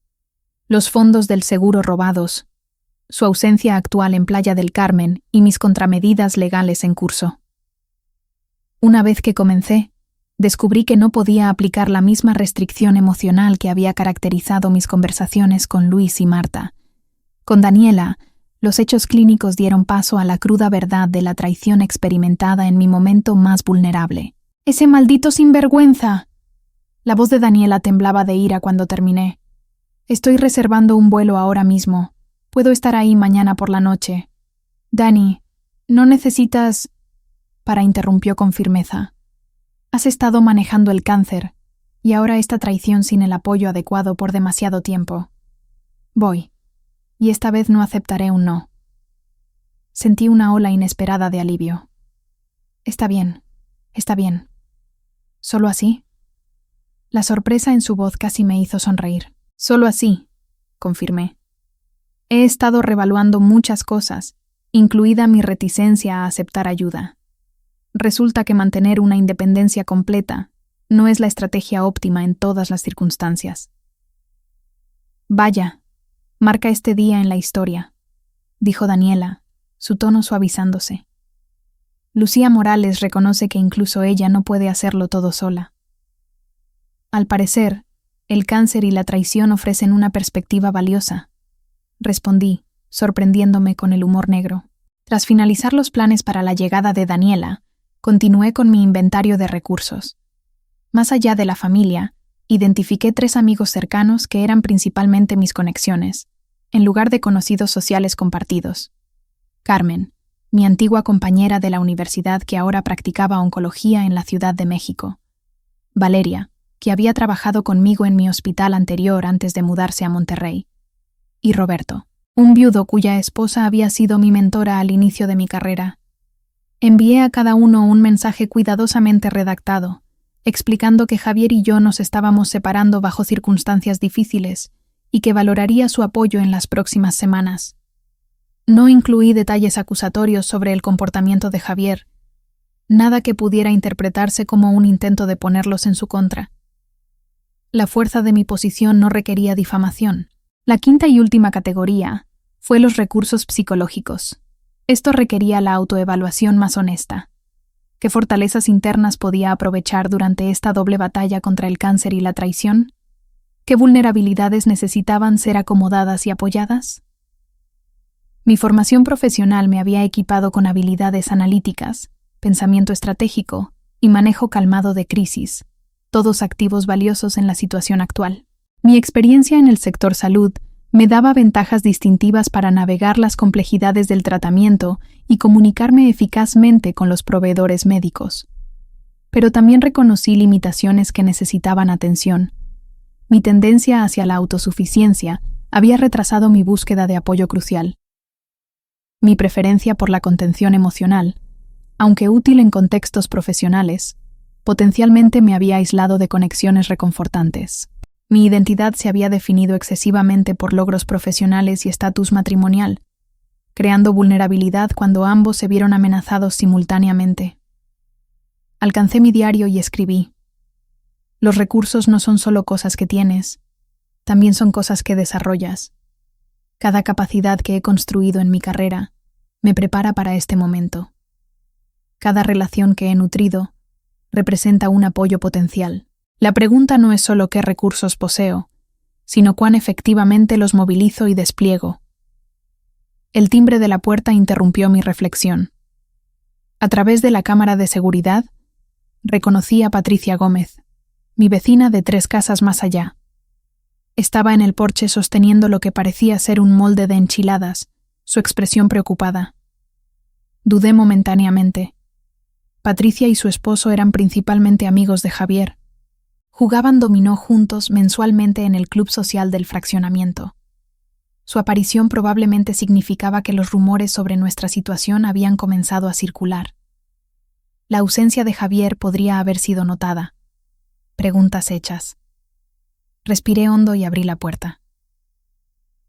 los fondos del seguro robados, su ausencia actual en Playa del Carmen y mis contramedidas legales en curso. Una vez que comencé, descubrí que no podía aplicar la misma restricción emocional que había caracterizado mis conversaciones con Luis y Marta. Con Daniela, los hechos clínicos dieron paso a la cruda verdad de la traición experimentada en mi momento más vulnerable. ¡Ese maldito sinvergüenza! La voz de Daniela temblaba de ira cuando terminé. Estoy reservando un vuelo ahora mismo. Puedo estar ahí mañana por la noche. Dani, no necesitas... Para interrumpió con firmeza. Has estado manejando el cáncer, y ahora esta traición sin el apoyo adecuado por demasiado tiempo. Voy, y esta vez no aceptaré un no. Sentí una ola inesperada de alivio. Está bien, está bien. ¿Solo así? La sorpresa en su voz casi me hizo sonreír. Solo así, confirmé. He estado revaluando muchas cosas, incluida mi reticencia a aceptar ayuda. Resulta que mantener una independencia completa no es la estrategia óptima en todas las circunstancias. Vaya, marca este día en la historia, dijo Daniela, su tono suavizándose. Lucía Morales reconoce que incluso ella no puede hacerlo todo sola. Al parecer, el cáncer y la traición ofrecen una perspectiva valiosa, respondí, sorprendiéndome con el humor negro. Tras finalizar los planes para la llegada de Daniela, continué con mi inventario de recursos. Más allá de la familia, identifiqué 3 amigos cercanos que eran principalmente mis conexiones, en lugar de conocidos sociales compartidos. Carmen, mi antigua compañera de la universidad que ahora practicaba oncología en la Ciudad de México. Valeria, que había trabajado conmigo en mi hospital anterior antes de mudarse a Monterrey. Y Roberto, un viudo cuya esposa había sido mi mentora al inicio de mi carrera. Envié a cada uno un mensaje cuidadosamente redactado, explicando que Javier y yo nos estábamos separando bajo circunstancias difíciles y que valoraría su apoyo en las próximas semanas. No incluí detalles acusatorios sobre el comportamiento de Javier, nada que pudiera interpretarse como un intento de ponerlos en su contra. La fuerza de mi posición no requería difamación. La quinta y última categoría fue los recursos psicológicos. Esto requería la autoevaluación más honesta. ¿Qué fortalezas internas podía aprovechar durante esta doble batalla contra el cáncer y la traición? ¿Qué vulnerabilidades necesitaban ser acomodadas y apoyadas? Mi formación profesional me había equipado con habilidades analíticas, pensamiento estratégico y manejo calmado de crisis, todos activos valiosos en la situación actual. Mi experiencia en el sector salud me daba ventajas distintivas para navegar las complejidades del tratamiento y comunicarme eficazmente con los proveedores médicos. Pero también reconocí limitaciones que necesitaban atención. Mi tendencia hacia la autosuficiencia había retrasado mi búsqueda de apoyo crucial. Mi preferencia por la contención emocional, aunque útil en contextos profesionales, potencialmente me había aislado de conexiones reconfortantes. Mi identidad se había definido excesivamente por logros profesionales y estatus matrimonial, creando vulnerabilidad cuando ambos se vieron amenazados simultáneamente. Alcancé mi diario y escribí: los recursos no son solo cosas que tienes, también son cosas que desarrollas. Cada capacidad que he construido en mi carrera me prepara para este momento. Cada relación que he nutrido representa un apoyo potencial. La pregunta no es solo qué recursos poseo, sino cuán efectivamente los movilizo y despliego. El timbre de la puerta interrumpió mi reflexión. A través de la cámara de seguridad, reconocí a Patricia Gómez, mi vecina de 3 casas más allá. Estaba en el porche sosteniendo lo que parecía ser un molde de enchiladas, su expresión preocupada. Dudé momentáneamente. Patricia y su esposo eran principalmente amigos de Javier. Jugaban dominó juntos mensualmente en el club social del fraccionamiento. Su aparición probablemente significaba que los rumores sobre nuestra situación habían comenzado a circular. La ausencia de Javier podría haber sido notada. Preguntas hechas. Respiré hondo y abrí la puerta.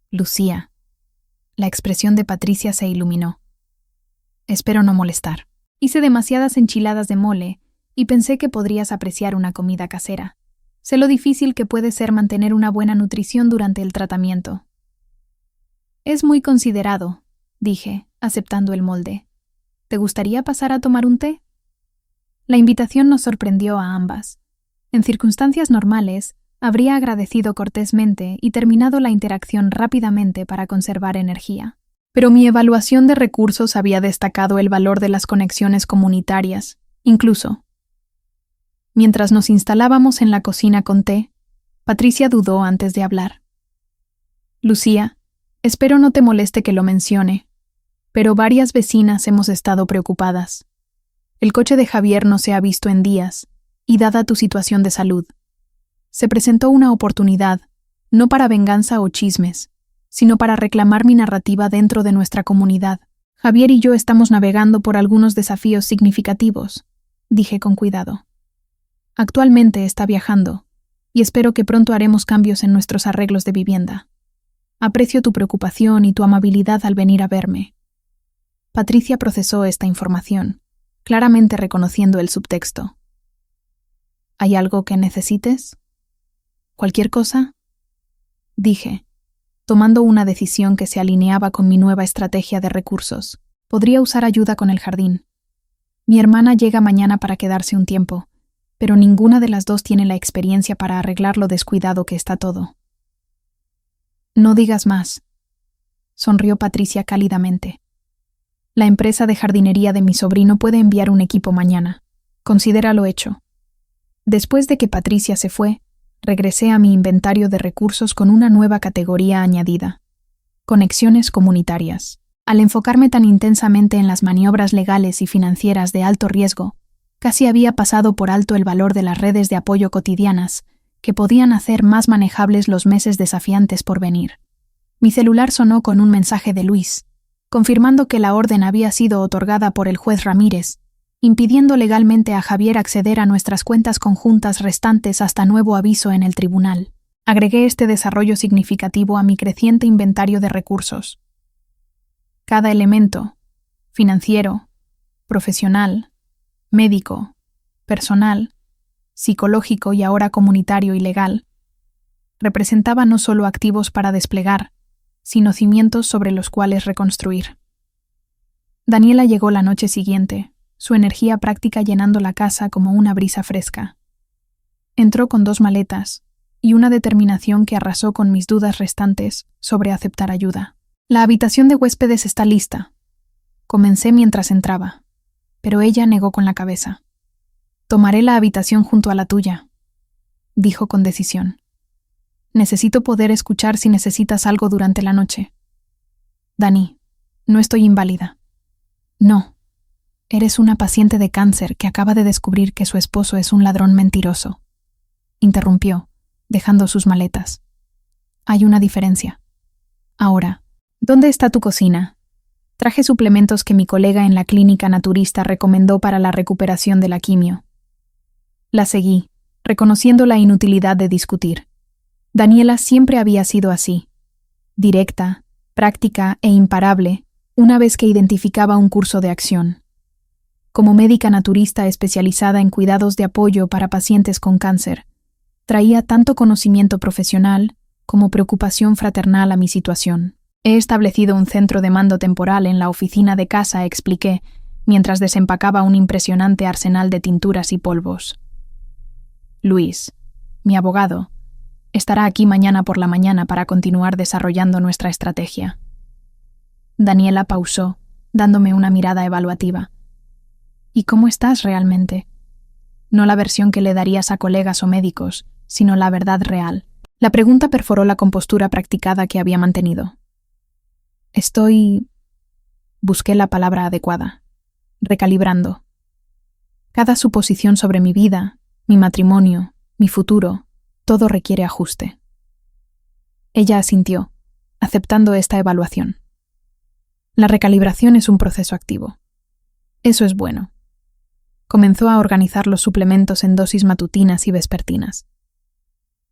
Lucía. La expresión de Patricia se iluminó. Espero no molestar. Hice demasiadas enchiladas de mole y pensé que podrías apreciar una comida casera. Sé lo difícil que puede ser mantener una buena nutrición durante el tratamiento. Es muy considerado, dije, aceptando el molde. ¿Te gustaría pasar a tomar un té? La invitación nos sorprendió a ambas. En circunstancias normales, habría agradecido cortésmente y terminado la interacción rápidamente para conservar energía. Pero mi evaluación de recursos había destacado el valor de las conexiones comunitarias, incluso. Mientras nos instalábamos en la cocina con té, Patricia dudó antes de hablar. Lucía, espero no te moleste que lo mencione, pero varias vecinas hemos estado preocupadas. El coche de Javier no se ha visto en días, y dada tu situación de salud, se presentó una oportunidad, no para venganza o chismes, sino para reclamar mi narrativa dentro de nuestra comunidad. Javier y yo estamos navegando por algunos desafíos significativos, dije con cuidado. Actualmente está viajando, y espero que pronto haremos cambios en nuestros arreglos de vivienda. Aprecio tu preocupación y tu amabilidad al venir a verme. Patricia procesó esta información, claramente reconociendo el subtexto. ¿Hay algo que necesites? ¿Cualquier cosa? Dije, tomando una decisión que se alineaba con mi nueva estrategia de recursos. Podría usar ayuda con el jardín. Mi hermana llega mañana para quedarse un tiempo, pero ninguna de las dos tiene la experiencia para arreglar lo descuidado que está todo. No digas más, sonrió Patricia cálidamente. La empresa de jardinería de mi sobrino puede enviar un equipo mañana. Considéralo hecho. Después de que Patricia se fue, regresé a mi inventario de recursos con una nueva categoría añadida: conexiones comunitarias. Al enfocarme tan intensamente en las maniobras legales y financieras de alto riesgo, casi había pasado por alto el valor de las redes de apoyo cotidianas, que podían hacer más manejables los meses desafiantes por venir. Mi celular sonó con un mensaje de Luis, confirmando que la orden había sido otorgada por el juez Ramírez, impidiendo legalmente a Javier acceder a nuestras cuentas conjuntas restantes hasta nuevo aviso en el tribunal. Agregué este desarrollo significativo a mi creciente inventario de recursos. Cada elemento, financiero, profesional, médico, personal, psicológico y ahora comunitario y legal, representaba no solo activos para desplegar, sino cimientos sobre los cuales reconstruir. Daniela llegó la noche siguiente, su energía práctica llenando la casa como una brisa fresca. Entró con 2 maletas y una determinación que arrasó con mis dudas restantes sobre aceptar ayuda. La habitación de huéspedes está lista. Comencé mientras entraba, pero ella negó con la cabeza. Tomaré la habitación junto a la tuya, dijo con decisión. Necesito poder escuchar si necesitas algo durante la noche. Dani, no estoy inválida. No, eres una paciente de cáncer que acaba de descubrir que su esposo es un ladrón mentiroso. Interrumpió, dejando sus maletas. Hay una diferencia. Ahora, ¿dónde está tu cocina? Traje suplementos que mi colega en la clínica naturista recomendó para la recuperación de la quimio. La seguí, reconociendo la inutilidad de discutir. Daniela siempre había sido así, directa, práctica e imparable, una vez que identificaba un curso de acción. Como médica naturista especializada en cuidados de apoyo para pacientes con cáncer, traía tanto conocimiento profesional como preocupación fraternal a mi situación. He establecido un centro de mando temporal en la oficina de casa, expliqué, mientras desempacaba un impresionante arsenal de tinturas y polvos. Luis, mi abogado, estará aquí mañana por la mañana para continuar desarrollando nuestra estrategia. Daniela pausó, dándome una mirada evaluativa. ¿Y cómo estás realmente? No la versión que le darías a colegas o médicos, sino la verdad real. La pregunta perforó la compostura practicada que había mantenido. Busqué la palabra adecuada. Recalibrando. Cada suposición sobre mi vida, mi matrimonio, mi futuro, todo requiere ajuste. Ella asintió, aceptando esta evaluación. La recalibración es un proceso activo. Eso es bueno. Comenzó a organizar los suplementos en dosis matutinas y vespertinas.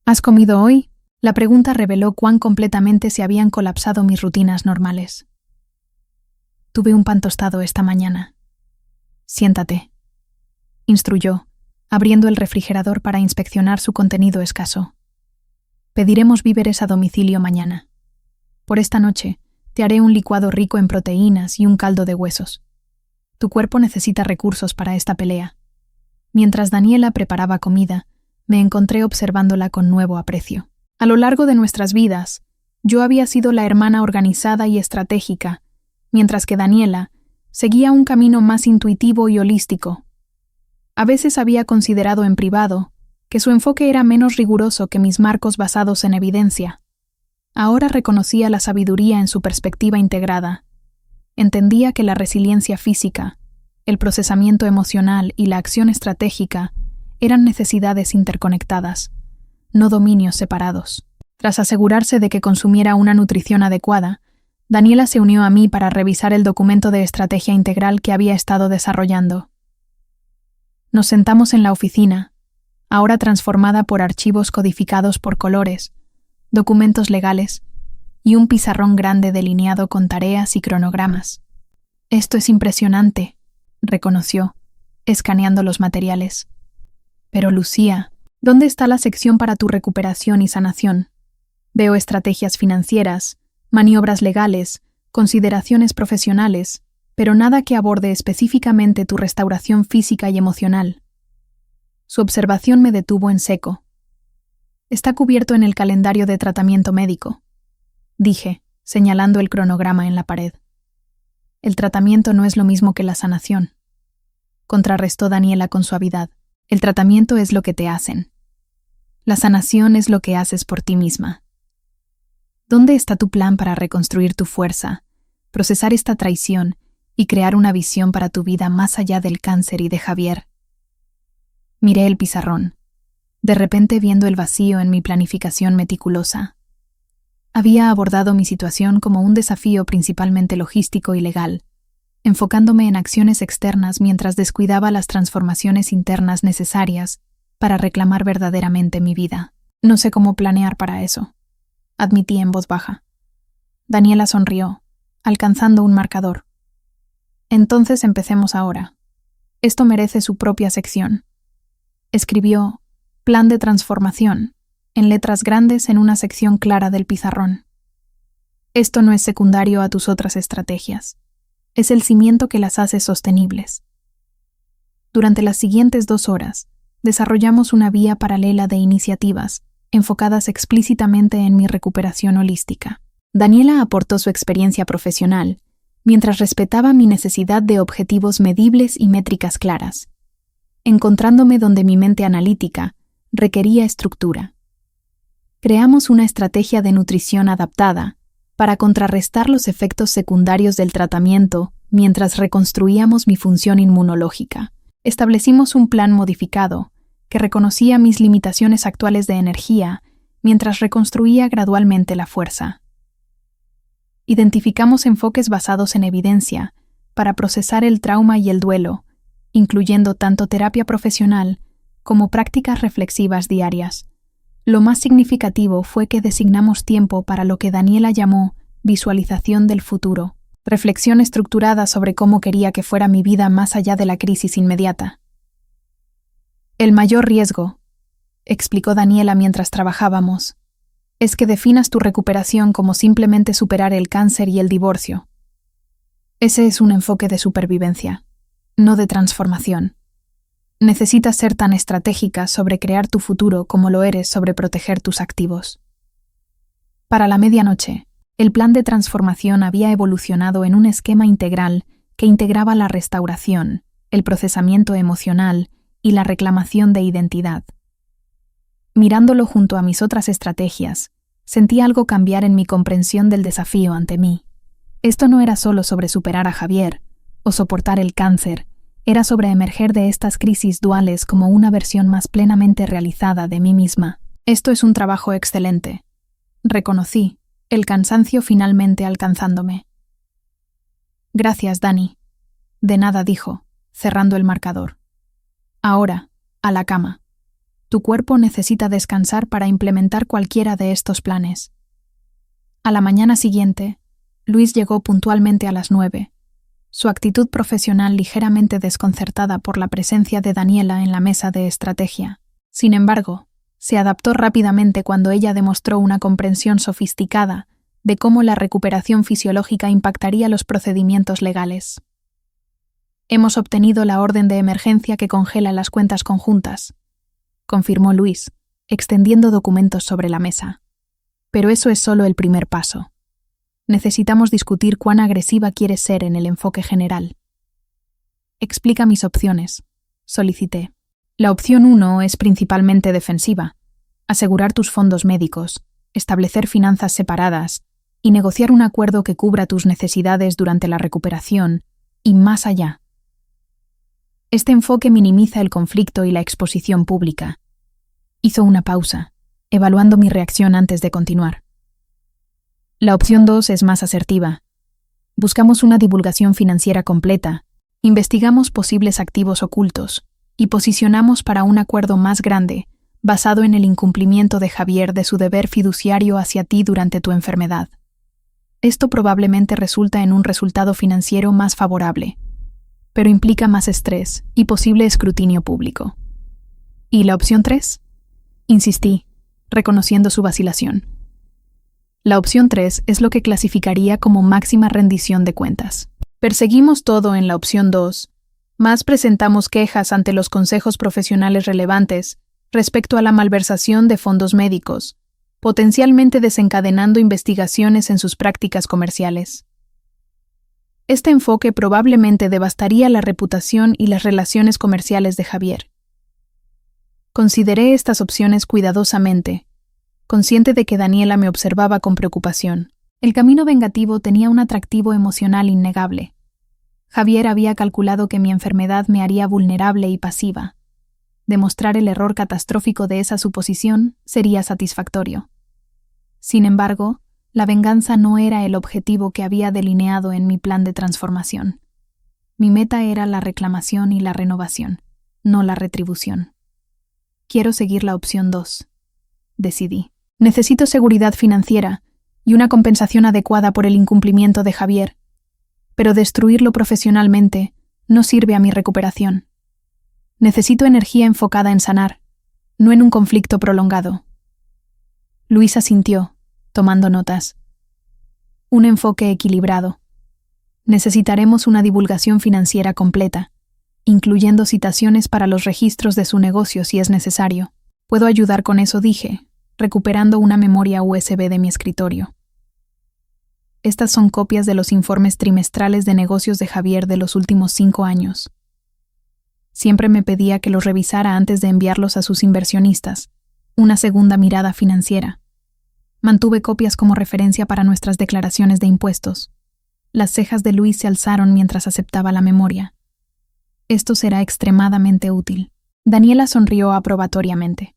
¿Has comido hoy? La pregunta reveló cuán completamente se habían colapsado mis rutinas normales. Tuve un pan tostado esta mañana. Siéntate, instruyó, abriendo el refrigerador para inspeccionar su contenido escaso. Pediremos víveres a domicilio mañana. Por esta noche, te haré un licuado rico en proteínas y un caldo de huesos. Tu cuerpo necesita recursos para esta pelea. Mientras Daniela preparaba comida, me encontré observándola con nuevo aprecio. A lo largo de nuestras vidas, yo había sido la hermana organizada y estratégica, mientras que Daniela seguía un camino más intuitivo y holístico. A veces había considerado en privado que su enfoque era menos riguroso que mis marcos basados en evidencia. Ahora reconocía la sabiduría en su perspectiva integrada. Entendía que la resiliencia física, el procesamiento emocional y la acción estratégica eran necesidades interconectadas, no dominios separados. Tras asegurarse de que consumiera una nutrición adecuada, Daniela se unió a mí para revisar el documento de estrategia integral que había estado desarrollando. Nos sentamos en la oficina, ahora transformada por archivos codificados por colores, documentos legales y un pizarrón grande delineado con tareas y cronogramas. Esto es impresionante, reconoció, escaneando los materiales. Pero Lucía, ¿dónde está la sección para tu recuperación y sanación? Veo estrategias financieras, maniobras legales, consideraciones profesionales, pero nada que aborde específicamente tu restauración física y emocional. Su observación me detuvo en seco. Está cubierto en el calendario de tratamiento médico, dije, señalando el cronograma en la pared. El tratamiento no es lo mismo que la sanación, contrarrestó Daniela con suavidad. El tratamiento es lo que te hacen. La sanación es lo que haces por ti misma. ¿Dónde está tu plan para reconstruir tu fuerza, procesar esta traición y crear una visión para tu vida más allá del cáncer y de Javier? Miré el pizarrón, de repente viendo el vacío en mi planificación meticulosa. Había abordado mi situación como un desafío principalmente logístico y legal, enfocándome en acciones externas mientras descuidaba las transformaciones internas necesarias para reclamar verdaderamente mi vida. No sé cómo planear para eso, admití en voz baja. Daniela sonrió, alcanzando un marcador. Entonces empecemos ahora. Esto merece su propia sección. Escribió Plan de transformación en letras grandes en una sección clara del pizarrón. Esto no es secundario a tus otras estrategias. Es el cimiento que las hace sostenibles. Durante las siguientes 2 horas, desarrollamos una vía paralela de iniciativas enfocadas explícitamente en mi recuperación holística. Daniela aportó su experiencia profesional, mientras respetaba mi necesidad de objetivos medibles y métricas claras, encontrándome donde mi mente analítica requería estructura. Creamos una estrategia de nutrición adaptada para contrarrestar los efectos secundarios del tratamiento mientras reconstruíamos mi función inmunológica. Establecimos un plan modificado que reconocía mis limitaciones actuales de energía mientras reconstruía gradualmente la fuerza. Identificamos enfoques basados en evidencia para procesar el trauma y el duelo, incluyendo tanto terapia profesional como prácticas reflexivas diarias. Lo más significativo fue que designamos tiempo para lo que Daniela llamó visualización del futuro, reflexión estructurada sobre cómo quería que fuera mi vida más allá de la crisis inmediata. El mayor riesgo, explicó Daniela mientras trabajábamos, es que definas tu recuperación como simplemente superar el cáncer y el divorcio. Ese es un enfoque de supervivencia, no de transformación. Necesitas ser tan estratégica sobre crear tu futuro como lo eres sobre proteger tus activos. Para la medianoche, El plan de transformación había evolucionado en un esquema integral que integraba la restauración, el procesamiento emocional y la reclamación de identidad. Mirándolo junto a mis otras estrategias, sentí algo cambiar en mi comprensión del desafío ante mí. Esto no era solo sobre superar a Javier o soportar el cáncer, era sobre emerger de estas crisis duales como una versión más plenamente realizada de mí misma. Esto es un trabajo excelente, reconocí, el cansancio finalmente alcanzándome. Gracias, Dani. De nada, dijo, cerrando el marcador. Ahora, a la cama. Tu cuerpo necesita descansar para implementar cualquiera de estos planes. A la mañana siguiente, Luis llegó puntualmente a las 9, su actitud profesional ligeramente desconcertada por la presencia de Daniela en la mesa de estrategia. Sin embargo, se adaptó rápidamente cuando ella demostró una comprensión sofisticada de cómo la recuperación fisiológica impactaría los procedimientos legales. Hemos obtenido la orden de emergencia que congela las cuentas conjuntas, confirmó Luis, extendiendo documentos sobre la mesa. Pero eso es solo el primer paso. Necesitamos discutir cuán agresiva quieres ser en el enfoque general. Explica mis opciones, solicité. La opción 1 es principalmente defensiva. Asegurar tus fondos médicos, establecer finanzas separadas y negociar un acuerdo que cubra tus necesidades durante la recuperación y más allá. Este enfoque minimiza el conflicto y la exposición pública. Hizo una pausa, evaluando mi reacción antes de continuar. La opción 2 es más asertiva. Buscamos una divulgación financiera completa, investigamos posibles activos ocultos y posicionamos para un acuerdo más grande, basado en el incumplimiento de Javier de su deber fiduciario hacia ti durante tu enfermedad. Esto probablemente resulta en un resultado financiero más favorable, pero implica más estrés y posible escrutinio público. ¿Y la opción 3? Insistí, reconociendo su vacilación. La opción 3 es lo que clasificaría como máxima rendición de cuentas. Perseguimos todo en la opción 2, más presentamos quejas ante los consejos profesionales relevantes respecto a la malversación de fondos médicos, potencialmente desencadenando investigaciones en sus prácticas comerciales. Este enfoque probablemente devastaría la reputación y las relaciones comerciales de Javier. Consideré estas opciones cuidadosamente, consciente de que Daniela me observaba con preocupación. El camino vengativo tenía un atractivo emocional innegable. Javier había calculado que mi enfermedad me haría vulnerable y pasiva. Demostrar el error catastrófico de esa suposición sería satisfactorio. Sin embargo, la venganza no era el objetivo que había delineado en mi plan de transformación. Mi meta era la reclamación y la renovación, no la retribución. Quiero seguir la opción 2, decidí. Necesito seguridad financiera y una compensación adecuada por el incumplimiento de Javier, pero destruirlo profesionalmente no sirve a mi recuperación. Necesito energía enfocada en sanar, no en un conflicto prolongado. Luis asintió, tomando notas. Un enfoque equilibrado. Necesitaremos una divulgación financiera completa, incluyendo citaciones para los registros de su negocio si es necesario. Puedo ayudar con eso, dije, recuperando una memoria USB de mi escritorio. Estas son copias de los informes trimestrales de negocios de Javier de los últimos 5 años. Siempre me pedía que los revisara antes de enviarlos a sus inversionistas, una segunda mirada financiera. Mantuve copias como referencia para nuestras declaraciones de impuestos. Las cejas de Luis se alzaron mientras aceptaba la memoria. Esto será extremadamente útil. Daniela sonrió aprobatoriamente.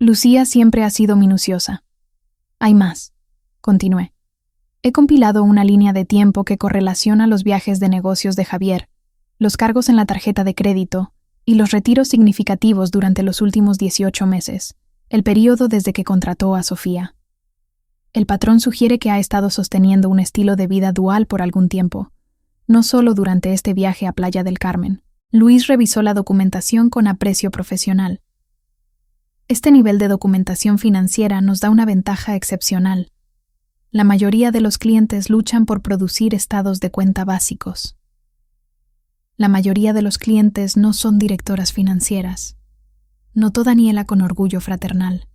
Lucía siempre ha sido minuciosa. Hay más, continué. He compilado una línea de tiempo que correlaciona los viajes de negocios de Javier, los cargos en la tarjeta de crédito y los retiros significativos durante los últimos 18 meses, el período desde que contrató a Sofía. El patrón sugiere que ha estado sosteniendo un estilo de vida dual por algún tiempo, no solo durante este viaje a Playa del Carmen. Luis revisó la documentación con aprecio profesional. Este nivel de documentación financiera nos da una ventaja excepcional. La mayoría de los clientes luchan por producir estados de cuenta básicos. La mayoría de los clientes no son directoras financieras, notó Daniela con orgullo fraternal.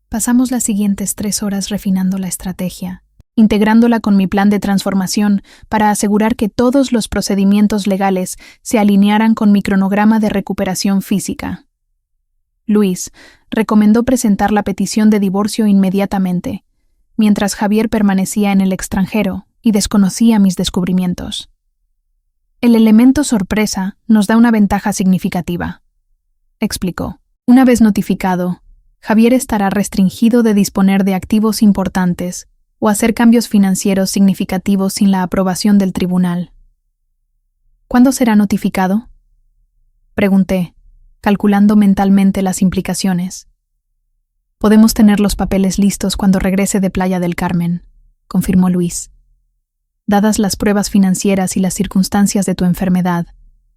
Pasamos las siguientes 3 horas refinando la estrategia. integrándola con mi plan de transformación para asegurar que todos los procedimientos legales se alinearan con mi cronograma de recuperación física. Luis recomendó presentar la petición de divorcio inmediatamente, mientras Javier permanecía en el extranjero y desconocía mis descubrimientos. El elemento sorpresa nos da una ventaja significativa, explicó. Una vez notificado, Javier estará restringido de disponer de activos importantes o hacer cambios financieros significativos sin la aprobación del tribunal. ¿Cuándo será notificado?, pregunté, calculando mentalmente las implicaciones. Podemos tener los papeles listos cuando regrese de Playa del Carmen, confirmó Luis. Dadas las pruebas financieras y las circunstancias de tu enfermedad,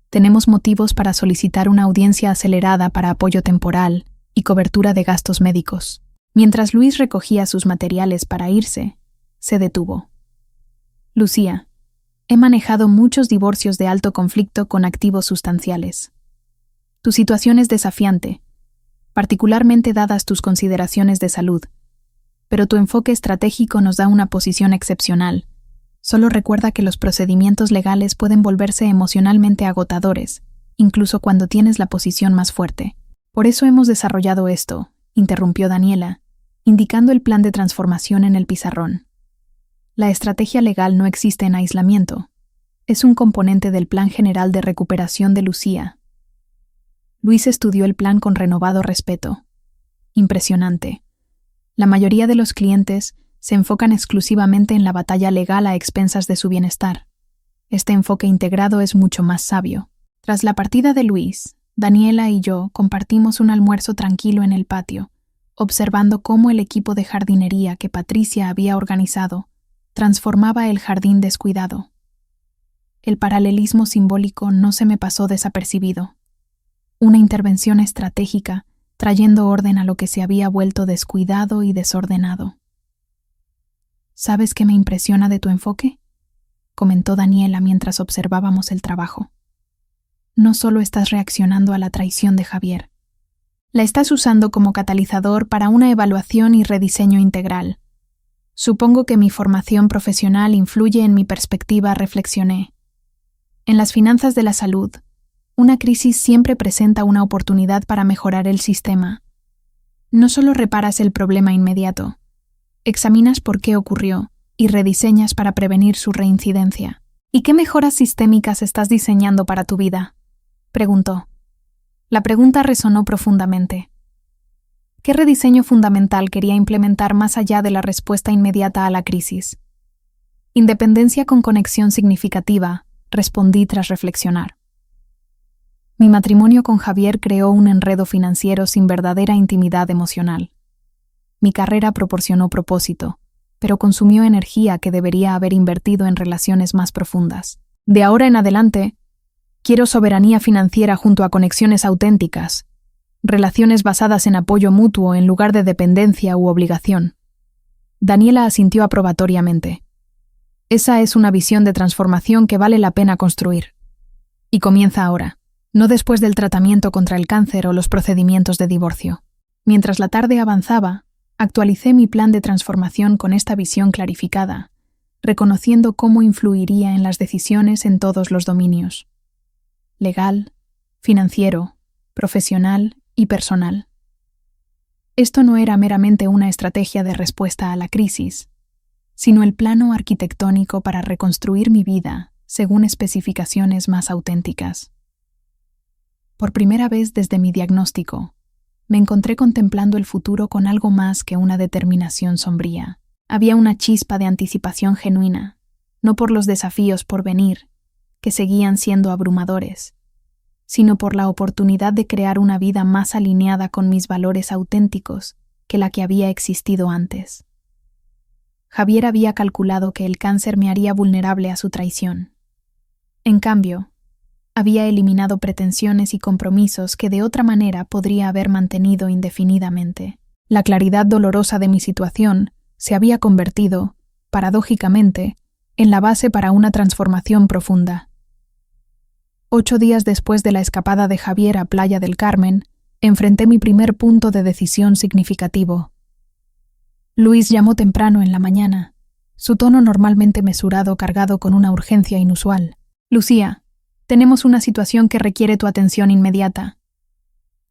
tenemos motivos para solicitar una audiencia acelerada para apoyo temporal y cobertura de gastos médicos. Mientras Luis recogía sus materiales para irse, se detuvo. Lucía, he manejado muchos divorcios de alto conflicto con activos sustanciales. Tu situación es desafiante, particularmente dadas tus consideraciones de salud, pero tu enfoque estratégico nos da una posición excepcional. Solo recuerda que los procedimientos legales pueden volverse emocionalmente agotadores, incluso cuando tienes la posición más fuerte. Por eso hemos desarrollado esto, interrumpió Daniela, indicando el plan de transformación en el pizarrón. La estrategia legal no existe en aislamiento. Es un componente del Plan General de Recuperación de Lucía. Luis estudió el plan con renovado respeto. Impresionante. La mayoría de los clientes se enfocan exclusivamente en la batalla legal a expensas de su bienestar. Este enfoque integrado es mucho más sabio. Tras la partida de Luis, Daniela y yo compartimos un almuerzo tranquilo en el patio, observando cómo el equipo de jardinería que Patricia había organizado transformaba el jardín descuidado. El paralelismo simbólico no se me pasó desapercibido. Una intervención estratégica trayendo orden a lo que se había vuelto descuidado y desordenado. ¿Sabes qué me impresiona de tu enfoque?, comentó Daniela mientras observábamos el trabajo. No solo estás reaccionando a la traición de Javier, la estás usando como catalizador para una evaluación y rediseño integral. Supongo que mi formación profesional influye en mi perspectiva, reflexioné. En las finanzas de la salud, una crisis siempre presenta una oportunidad para mejorar el sistema. No solo reparas el problema inmediato, examinas por qué ocurrió y rediseñas para prevenir su reincidencia. ¿Y qué mejoras sistémicas estás diseñando para tu vida?, preguntó. La pregunta resonó profundamente. ¿Qué rediseño fundamental quería implementar más allá de la respuesta inmediata a la crisis? Independencia con conexión significativa, respondí tras reflexionar. Mi matrimonio con Javier creó un enredo financiero sin verdadera intimidad emocional. Mi carrera proporcionó propósito, pero consumió energía que debería haber invertido en relaciones más profundas. De ahora en adelante, quiero soberanía financiera junto a conexiones auténticas, relaciones basadas en apoyo mutuo en lugar de dependencia u obligación. Daniela asintió aprobatoriamente. Esa es una visión de transformación que vale la pena construir. Y comienza ahora, no después del tratamiento contra el cáncer o los procedimientos de divorcio. Mientras la tarde avanzaba, actualicé mi plan de transformación con esta visión clarificada, reconociendo cómo influiría en las decisiones en todos los dominios: legal, financiero, profesional y personal. Esto no era meramente una estrategia de respuesta a la crisis, sino el plano arquitectónico para reconstruir mi vida según especificaciones más auténticas. Por primera vez desde mi diagnóstico, me encontré contemplando el futuro con algo más que una determinación sombría. Había una chispa de anticipación genuina, no por los desafíos por venir, que seguían siendo abrumadores, sino por la oportunidad de crear una vida más alineada con mis valores auténticos que la que había existido antes. Javier había calculado que el cáncer me haría vulnerable a su traición. En cambio, había eliminado pretensiones y compromisos que de otra manera podría haber mantenido indefinidamente. La claridad dolorosa de mi situación se había convertido, paradójicamente, en la base para una transformación profunda. 8 días después de la escapada de Javier a Playa del Carmen, enfrenté mi primer punto de decisión significativo. Luis llamó temprano en la mañana, Su tono normalmente mesurado cargado con una urgencia inusual. Lucía, tenemos una situación que requiere tu atención inmediata.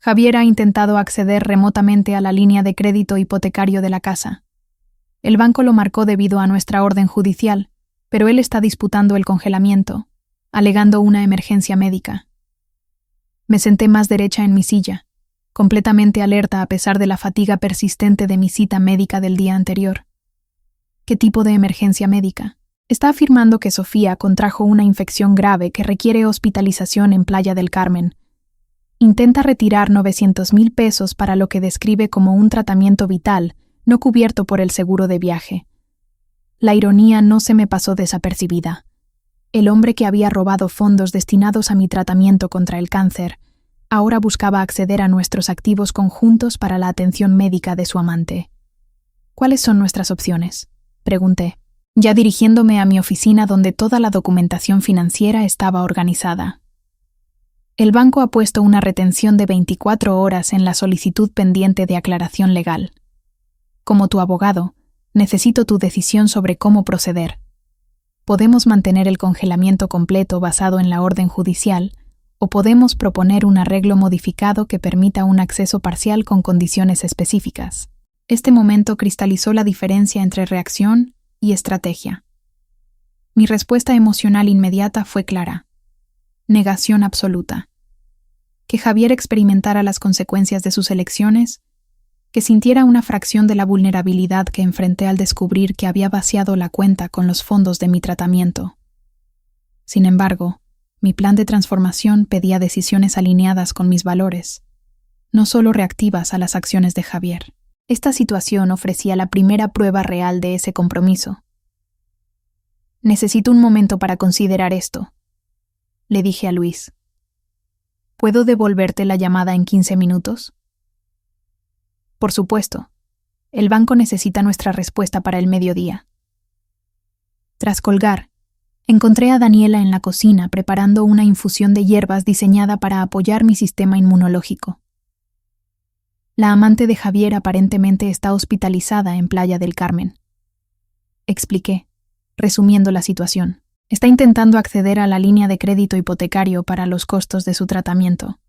Javier ha intentado acceder remotamente a la línea de crédito hipotecario de la casa. El banco lo marcó debido a nuestra orden judicial, pero él está disputando el congelamiento, alegando una emergencia médica. Me senté más derecha en mi silla, completamente alerta a pesar de la fatiga persistente de mi cita médica del día anterior. ¿Qué tipo de emergencia médica? Está afirmando que Sofía contrajo una infección grave que requiere hospitalización en Playa del Carmen. Intenta retirar 900,000 pesos para lo que describe como un tratamiento vital no cubierto por el seguro de viaje. La ironía no se me pasó desapercibida. El hombre que había robado fondos destinados a mi tratamiento contra el cáncer ahora buscaba acceder a nuestros activos conjuntos para la atención médica de su amante. ¿Cuáles son nuestras opciones?, pregunté, ya dirigiéndome a mi oficina donde toda la documentación financiera estaba organizada. El banco ha puesto una retención de 24 horas en la solicitud pendiente de aclaración legal. Como tu abogado, necesito tu decisión sobre cómo proceder. Podemos mantener el congelamiento completo basado en la orden judicial, o podemos proponer un arreglo modificado que permita un acceso parcial con condiciones específicas. Este momento cristalizó la diferencia entre reacción y estrategia. Mi respuesta emocional inmediata fue clara. Negación absoluta. Que Javier experimentara las consecuencias de sus elecciones, que sintiera una fracción de la vulnerabilidad que enfrenté al descubrir que había vaciado la cuenta con los fondos de mi tratamiento. Sin embargo, mi plan de transformación pedía decisiones alineadas con mis valores, no solo reactivas a las acciones de Javier. Esta situación ofrecía la primera prueba real de ese compromiso. Necesito un momento para considerar esto, le dije a Luis. ¿Puedo devolverte la llamada en 15 minutos? Por supuesto. El banco necesita nuestra respuesta para el mediodía. Tras colgar, encontré a Daniela en la cocina preparando una infusión de hierbas diseñada para apoyar mi sistema inmunológico. La amante de Javier aparentemente está hospitalizada en Playa del Carmen. Expliqué, resumiendo la situación. Está intentando acceder a la línea de crédito hipotecario para los costos de su tratamiento.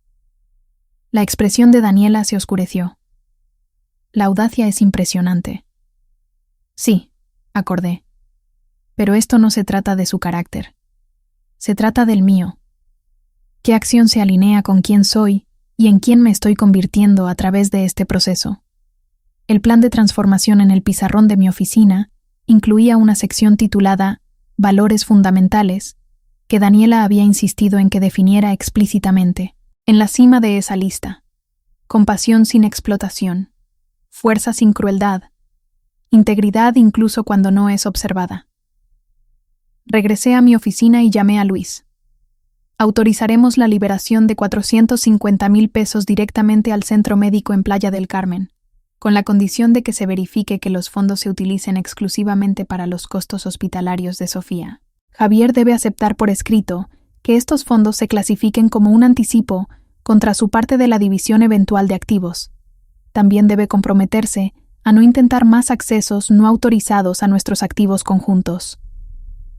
La expresión de Daniela se oscureció. La audacia es impresionante. Sí, acordé. Pero esto no se trata de su carácter. Se trata del mío. ¿Qué acción se alinea con quién soy y en quién me estoy convirtiendo a través de este proceso? El plan de transformación en el pizarrón de mi oficina incluía una sección titulada Valores fundamentales, que Daniela había insistido en que definiera explícitamente. En la cima de esa lista, compasión sin explotación, fuerza sin crueldad, integridad incluso cuando no es observada. Regresé a mi oficina y llamé a Luis. Autorizaremos la liberación de 450,000 pesos directamente al centro médico en Playa del Carmen, con la condición de que se verifique que los fondos se utilicen exclusivamente para los costos hospitalarios de Sofía. Javier debe aceptar por escrito que estos fondos se clasifiquen como un anticipo contra su parte de la división eventual de activos. También debe comprometerse a no intentar más accesos no autorizados a nuestros activos conjuntos.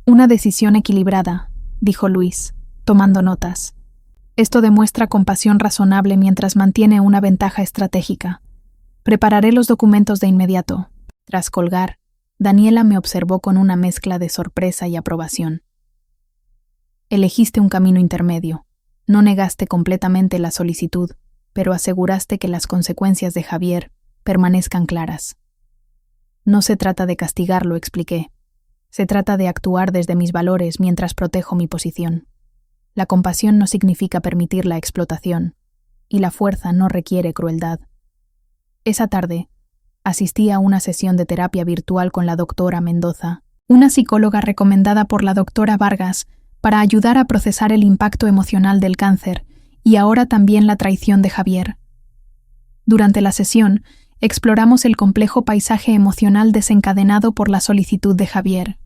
Una decisión equilibrada, dijo Luis, tomando notas. Esto demuestra compasión razonable mientras mantiene una ventaja estratégica. Prepararé los documentos de inmediato. Tras colgar, Daniela me observó con una mezcla de sorpresa y aprobación. Elegiste un camino intermedio. No negaste completamente la solicitud, pero aseguraste que las consecuencias de Javier permanezcan claras. No se trata de castigarlo, expliqué. Se trata de actuar desde mis valores mientras protejo mi posición. La compasión no significa permitir la explotación, y la fuerza no requiere crueldad. Esa tarde, asistí a una sesión de terapia virtual con la doctora Mendoza, una psicóloga recomendada por la doctora Vargas para ayudar a procesar el impacto emocional del cáncer y ahora también la traición de Javier. Durante la sesión, exploramos el complejo paisaje emocional desencadenado por la solicitud de Javier.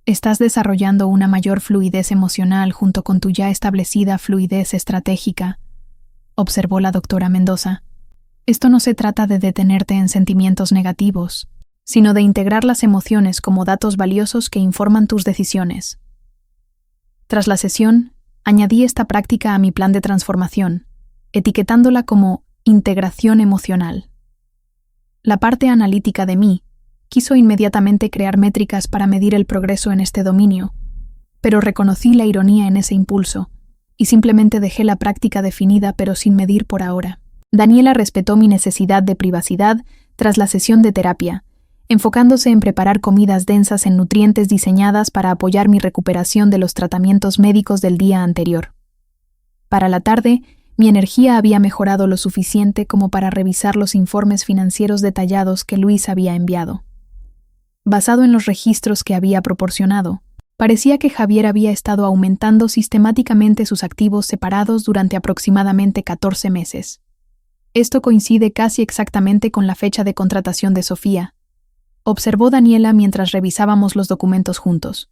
Estás desarrollando una mayor fluidez emocional junto con tu ya establecida fluidez estratégica, observó la doctora Mendoza. Esto no se trata de detenerte en sentimientos negativos, sino de integrar las emociones como datos valiosos que informan tus decisiones. Tras la sesión, añadí esta práctica a mi plan de transformación, etiquetándola como integración emocional. La parte analítica de mí quiso inmediatamente crear métricas para medir el progreso en este dominio, pero reconocí la ironía en ese impulso y simplemente dejé la práctica definida pero sin medir por ahora. Daniela respetó mi necesidad de privacidad tras la sesión de terapia, enfocándose en preparar comidas densas en nutrientes diseñadas para apoyar mi recuperación de los tratamientos médicos del día anterior. Para la tarde, mi energía había mejorado lo suficiente como para revisar los informes financieros detallados que Luis había enviado. Basado en los registros que había proporcionado, parecía que Javier había estado aumentando sistemáticamente sus activos separados durante aproximadamente 14 meses. Esto coincide casi exactamente con la fecha de contratación de Sofía, observó Daniela mientras revisábamos los documentos juntos,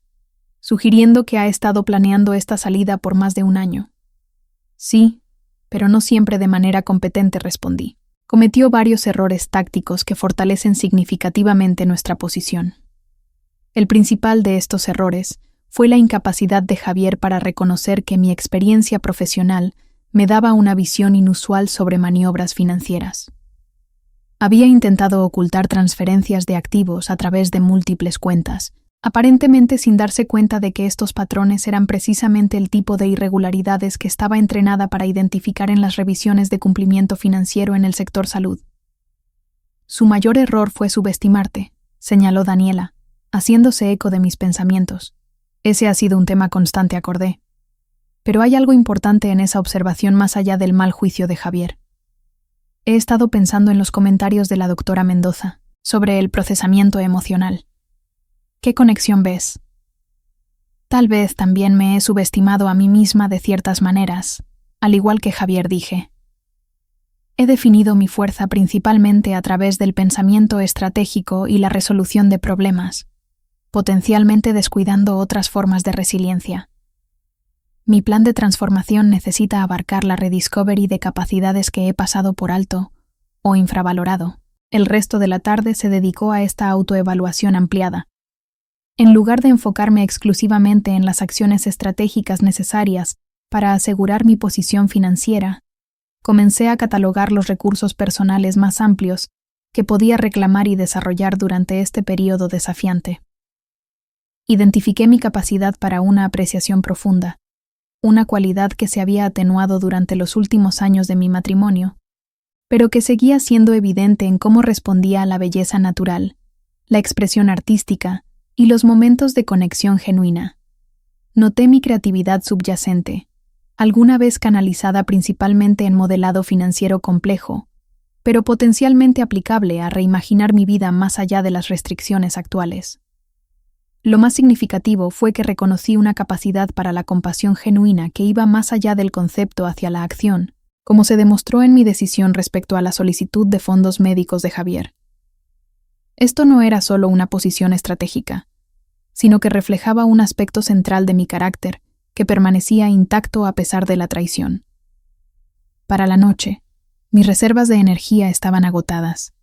sugiriendo que ha estado planeando esta salida por más de un año. Sí, pero no siempre de manera competente, respondí. Cometió varios errores tácticos que fortalecen significativamente nuestra posición. El principal de estos errores fue la incapacidad de Javier para reconocer que mi experiencia profesional me daba una visión inusual sobre maniobras financieras. Había intentado ocultar transferencias de activos a través de múltiples cuentas, aparentemente sin darse cuenta de que estos patrones eran precisamente el tipo de irregularidades que estaba entrenada para identificar en las revisiones de cumplimiento financiero en el sector salud. Su mayor error fue subestimarte, señaló Daniela, haciéndose eco de mis pensamientos. Ese ha sido un tema constante, acordé. Pero hay algo importante en esa observación más allá del mal juicio de Javier. He estado pensando en los comentarios de la doctora Mendoza sobre el procesamiento emocional. ¿Qué conexión ves? Tal vez también me he subestimado a mí misma de ciertas maneras, al igual que Javier, dije. He definido mi fuerza principalmente a través del pensamiento estratégico y la resolución de problemas, potencialmente descuidando otras formas de resiliencia. Mi plan de transformación necesita abarcar la rediscovery de capacidades que he pasado por alto o infravalorado. El resto de la tarde se dedicó a esta autoevaluación ampliada. En lugar de enfocarme exclusivamente en las acciones estratégicas necesarias para asegurar mi posición financiera, comencé a catalogar los recursos personales más amplios que podía reclamar y desarrollar durante este periodo desafiante. Identifiqué mi capacidad para una apreciación profunda, una cualidad que se había atenuado durante los últimos años de mi matrimonio, pero que seguía siendo evidente en cómo respondía a la belleza natural, la expresión artística y los momentos de conexión genuina. Noté mi creatividad subyacente, alguna vez canalizada principalmente en modelado financiero complejo, pero potencialmente aplicable a reimaginar mi vida más allá de las restricciones actuales. Lo más significativo fue que reconocí una capacidad para la compasión genuina que iba más allá del concepto hacia la acción, como se demostró en mi decisión respecto a la solicitud de fondos médicos de Javier. Esto no era solo una posición estratégica, sino que reflejaba un aspecto central de mi carácter que permanecía intacto a pesar de la traición. Para la noche, mis reservas de energía estaban agotadas,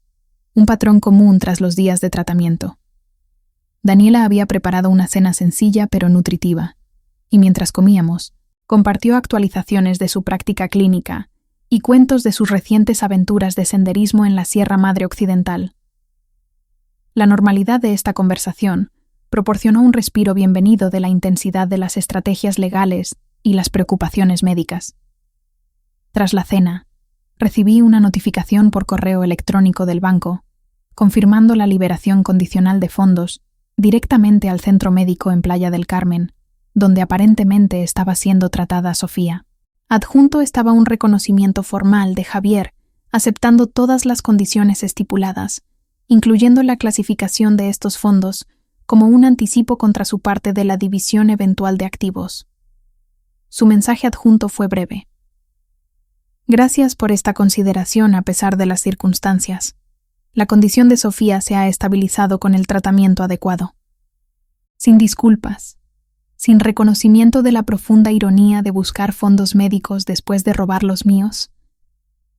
un patrón común tras los días de tratamiento. Daniela había preparado una cena sencilla pero nutritiva, y mientras comíamos, compartió actualizaciones de su práctica clínica y cuentos de sus recientes aventuras de senderismo en la Sierra Madre Occidental. La normalidad de esta conversación proporcionó un respiro bienvenido de la intensidad de las estrategias legales y las preocupaciones médicas. Tras la cena, recibí una notificación por correo electrónico del banco, confirmando la liberación condicional de fondos directamente al centro médico en Playa del Carmen, donde aparentemente estaba siendo tratada Sofía. Adjunto estaba un reconocimiento formal de Javier, aceptando todas las condiciones estipuladas, incluyendo la clasificación de estos fondos como un anticipo contra su parte de la división eventual de activos. Su mensaje adjunto fue breve. Gracias por esta consideración a pesar de las circunstancias. La condición de Sofía se ha estabilizado con el tratamiento adecuado. Sin disculpas, sin reconocimiento de la profunda ironía de buscar fondos médicos después de robar los míos,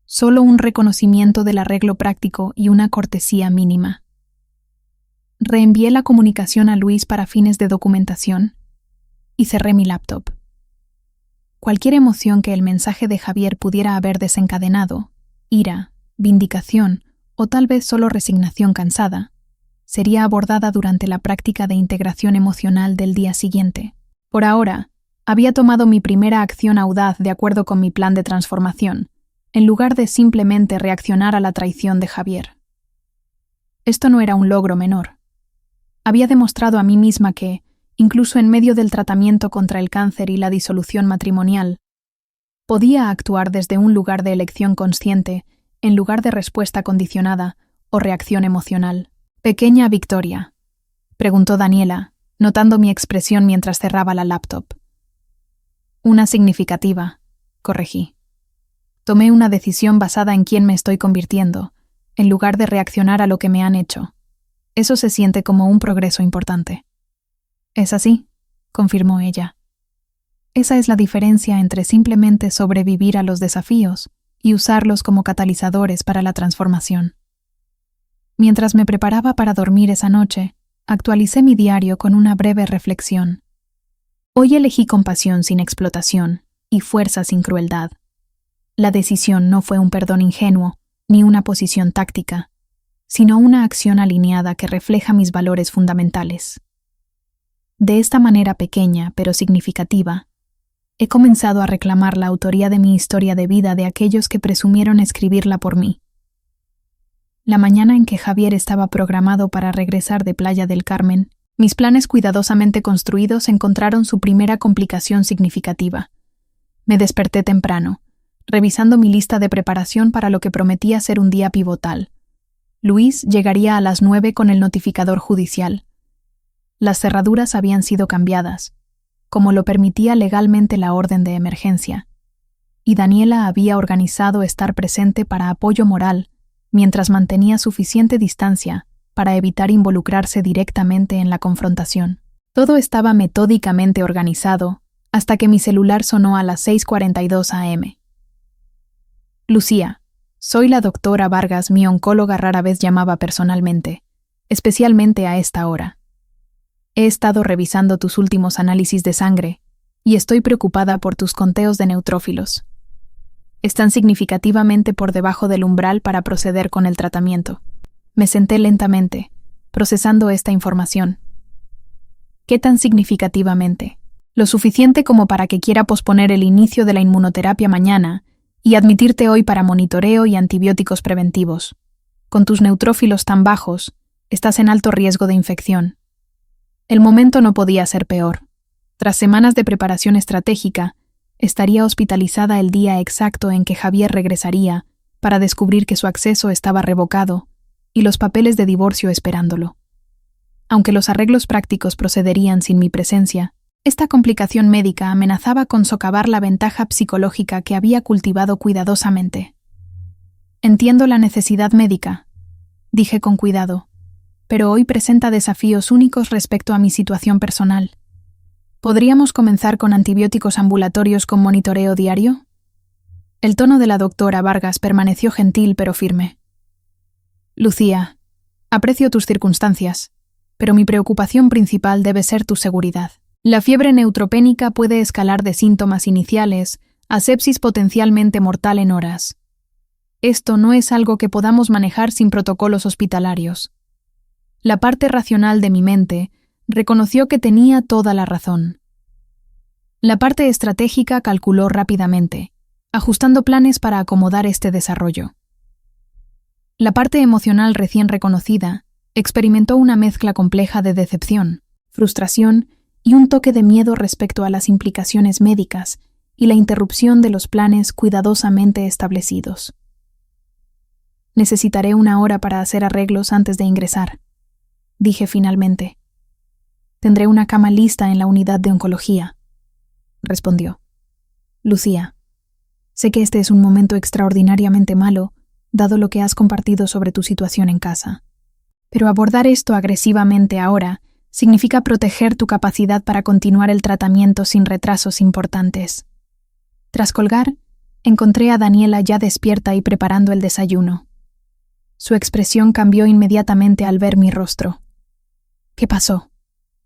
solo un reconocimiento del arreglo práctico y una cortesía mínima. Reenvié la comunicación a Luis para fines de documentación y cerré mi laptop. Cualquier emoción que el mensaje de Javier pudiera haber desencadenado, ira, vindicación o tal vez solo resignación cansada, sería abordada durante la práctica de integración emocional del día siguiente. Por ahora, había tomado mi primera acción audaz de acuerdo con mi plan de transformación, en lugar de simplemente reaccionar a la traición de Javier. Esto no era un logro menor. Había demostrado a mí misma que, incluso en medio del tratamiento contra el cáncer y la disolución matrimonial, podía actuar desde un lugar de elección consciente en lugar de respuesta condicionada o reacción emocional. «¿Pequeña victoria?», preguntó Daniela, notando mi expresión mientras cerraba la laptop. «Una significativa», corregí. Tomé una decisión basada en quién me estoy convirtiendo, en lugar de reaccionar a lo que me han hecho. Eso se siente como un progreso importante. «Es así», confirmó ella. «Esa es la diferencia entre simplemente sobrevivir a los desafíos y usarlos como catalizadores para la transformación». Mientras me preparaba para dormir esa noche, actualicé mi diario con una breve reflexión. Hoy elegí compasión sin explotación y fuerza sin crueldad. La decisión no fue un perdón ingenuo ni una posición táctica, sino una acción alineada que refleja mis valores fundamentales. De esta manera pequeña pero significativa, he comenzado a reclamar la autoría de mi historia de vida de aquellos que presumieron escribirla por mí. La mañana en que Javier estaba programado para regresar de Playa del Carmen, mis planes cuidadosamente construidos encontraron su primera complicación significativa. Me desperté temprano, revisando mi lista de preparación para lo que prometía ser un día pivotal. Luis llegaría a las 9 con el notificador judicial. Las cerraduras habían sido cambiadas, como lo permitía legalmente la orden de emergencia, y Daniela había organizado estar presente para apoyo moral mientras mantenía suficiente distancia para evitar involucrarse directamente en la confrontación. Todo estaba metódicamente organizado hasta que mi celular sonó a las 6:42 a.m. «Lucía, soy la doctora Vargas, mi oncóloga rara vez llamaba personalmente, especialmente a esta hora. He estado revisando tus últimos análisis de sangre y estoy preocupada por tus conteos de neutrófilos. Están significativamente por debajo del umbral para proceder con el tratamiento». Me senté lentamente, procesando esta información. ¿Qué tan significativamente? Lo suficiente como para que quiera posponer el inicio de la inmunoterapia mañana y admitirte hoy para monitoreo y antibióticos preventivos. Con tus neutrófilos tan bajos, estás en alto riesgo de infección. El momento no podía ser peor. Tras semanas de preparación estratégica, estaría hospitalizada el día exacto en que Javier regresaría para descubrir que su acceso estaba revocado y los papeles de divorcio esperándolo. Aunque los arreglos prácticos procederían sin mi presencia, esta complicación médica amenazaba con socavar la ventaja psicológica que había cultivado cuidadosamente. «Entiendo la necesidad médica», dije con cuidado, «pero hoy presenta desafíos únicos respecto a mi situación personal. ¿Podríamos comenzar con antibióticos ambulatorios con monitoreo diario?» El tono de la doctora Vargas permaneció gentil pero firme. «Lucía, aprecio tus circunstancias, pero mi preocupación principal debe ser tu seguridad. La fiebre neutropénica puede escalar de síntomas iniciales a sepsis potencialmente mortal en horas. Esto no es algo que podamos manejar sin protocolos hospitalarios». La parte racional de mi mente reconoció que tenía toda la razón. La parte estratégica calculó rápidamente, ajustando planes para acomodar este desarrollo. La parte emocional recién reconocida experimentó una mezcla compleja de decepción, frustración y un toque de miedo respecto a las implicaciones médicas y la interrupción de los planes cuidadosamente establecidos. «Necesitaré una hora para hacer arreglos antes de ingresar», dije finalmente. «Tendré una cama lista en la unidad de oncología», respondió. «Lucía, sé que este es un momento extraordinariamente malo, dado lo que has compartido sobre tu situación en casa. Pero abordar esto agresivamente ahora significa proteger tu capacidad para continuar el tratamiento sin retrasos importantes». Tras colgar, encontré a Daniela ya despierta y preparando el desayuno. Su expresión cambió inmediatamente al ver mi rostro. ¿Qué pasó?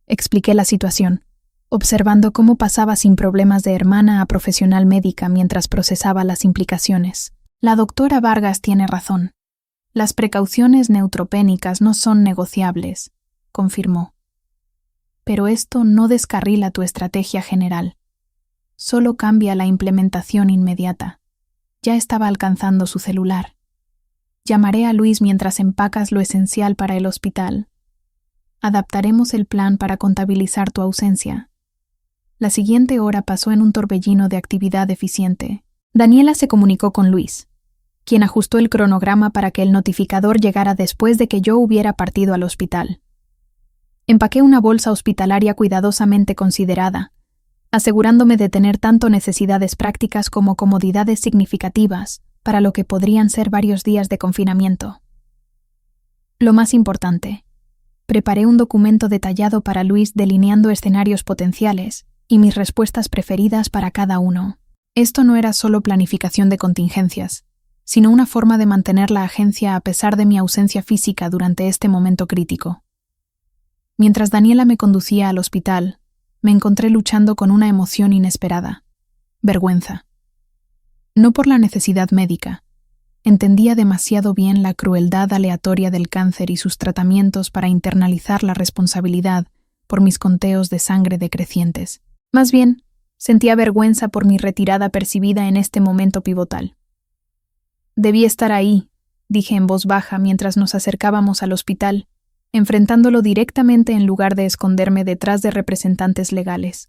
Expliqué la situación, observando cómo pasaba sin problemas de hermana a profesional médica mientras procesaba las implicaciones. La doctora Vargas tiene razón. Las precauciones neutropénicas no son negociables, confirmó. Pero esto no descarrila tu estrategia general. Solo cambia la implementación inmediata. Ya estaba alcanzando su celular. Llamaré a Luis mientras empacas lo esencial para el hospital. Adaptaremos el plan para contabilizar tu ausencia. La siguiente hora pasó en un torbellino de actividad eficiente. Daniela se comunicó con Luis, quien ajustó el cronograma para que el notificador llegara después de que yo hubiera partido al hospital. Empaqué una bolsa hospitalaria cuidadosamente considerada, asegurándome de tener tanto necesidades prácticas como comodidades significativas para lo que podrían ser varios días de confinamiento. Lo más importante, preparé un documento detallado para Luis delineando escenarios potenciales y mis respuestas preferidas para cada uno. Esto no era solo planificación de contingencias, sino una forma de mantener la agencia a pesar de mi ausencia física durante este momento crítico. Mientras Daniela me conducía al hospital, me encontré luchando con una emoción inesperada: vergüenza. No por la necesidad médica. Entendía demasiado bien la crueldad aleatoria del cáncer y sus tratamientos para internalizar la responsabilidad por mis conteos de sangre decrecientes. Más bien, sentía vergüenza por mi retirada percibida en este momento pivotal. Debí estar ahí, dije en voz baja mientras nos acercábamos al hospital, enfrentándolo directamente en lugar de esconderme detrás de representantes legales.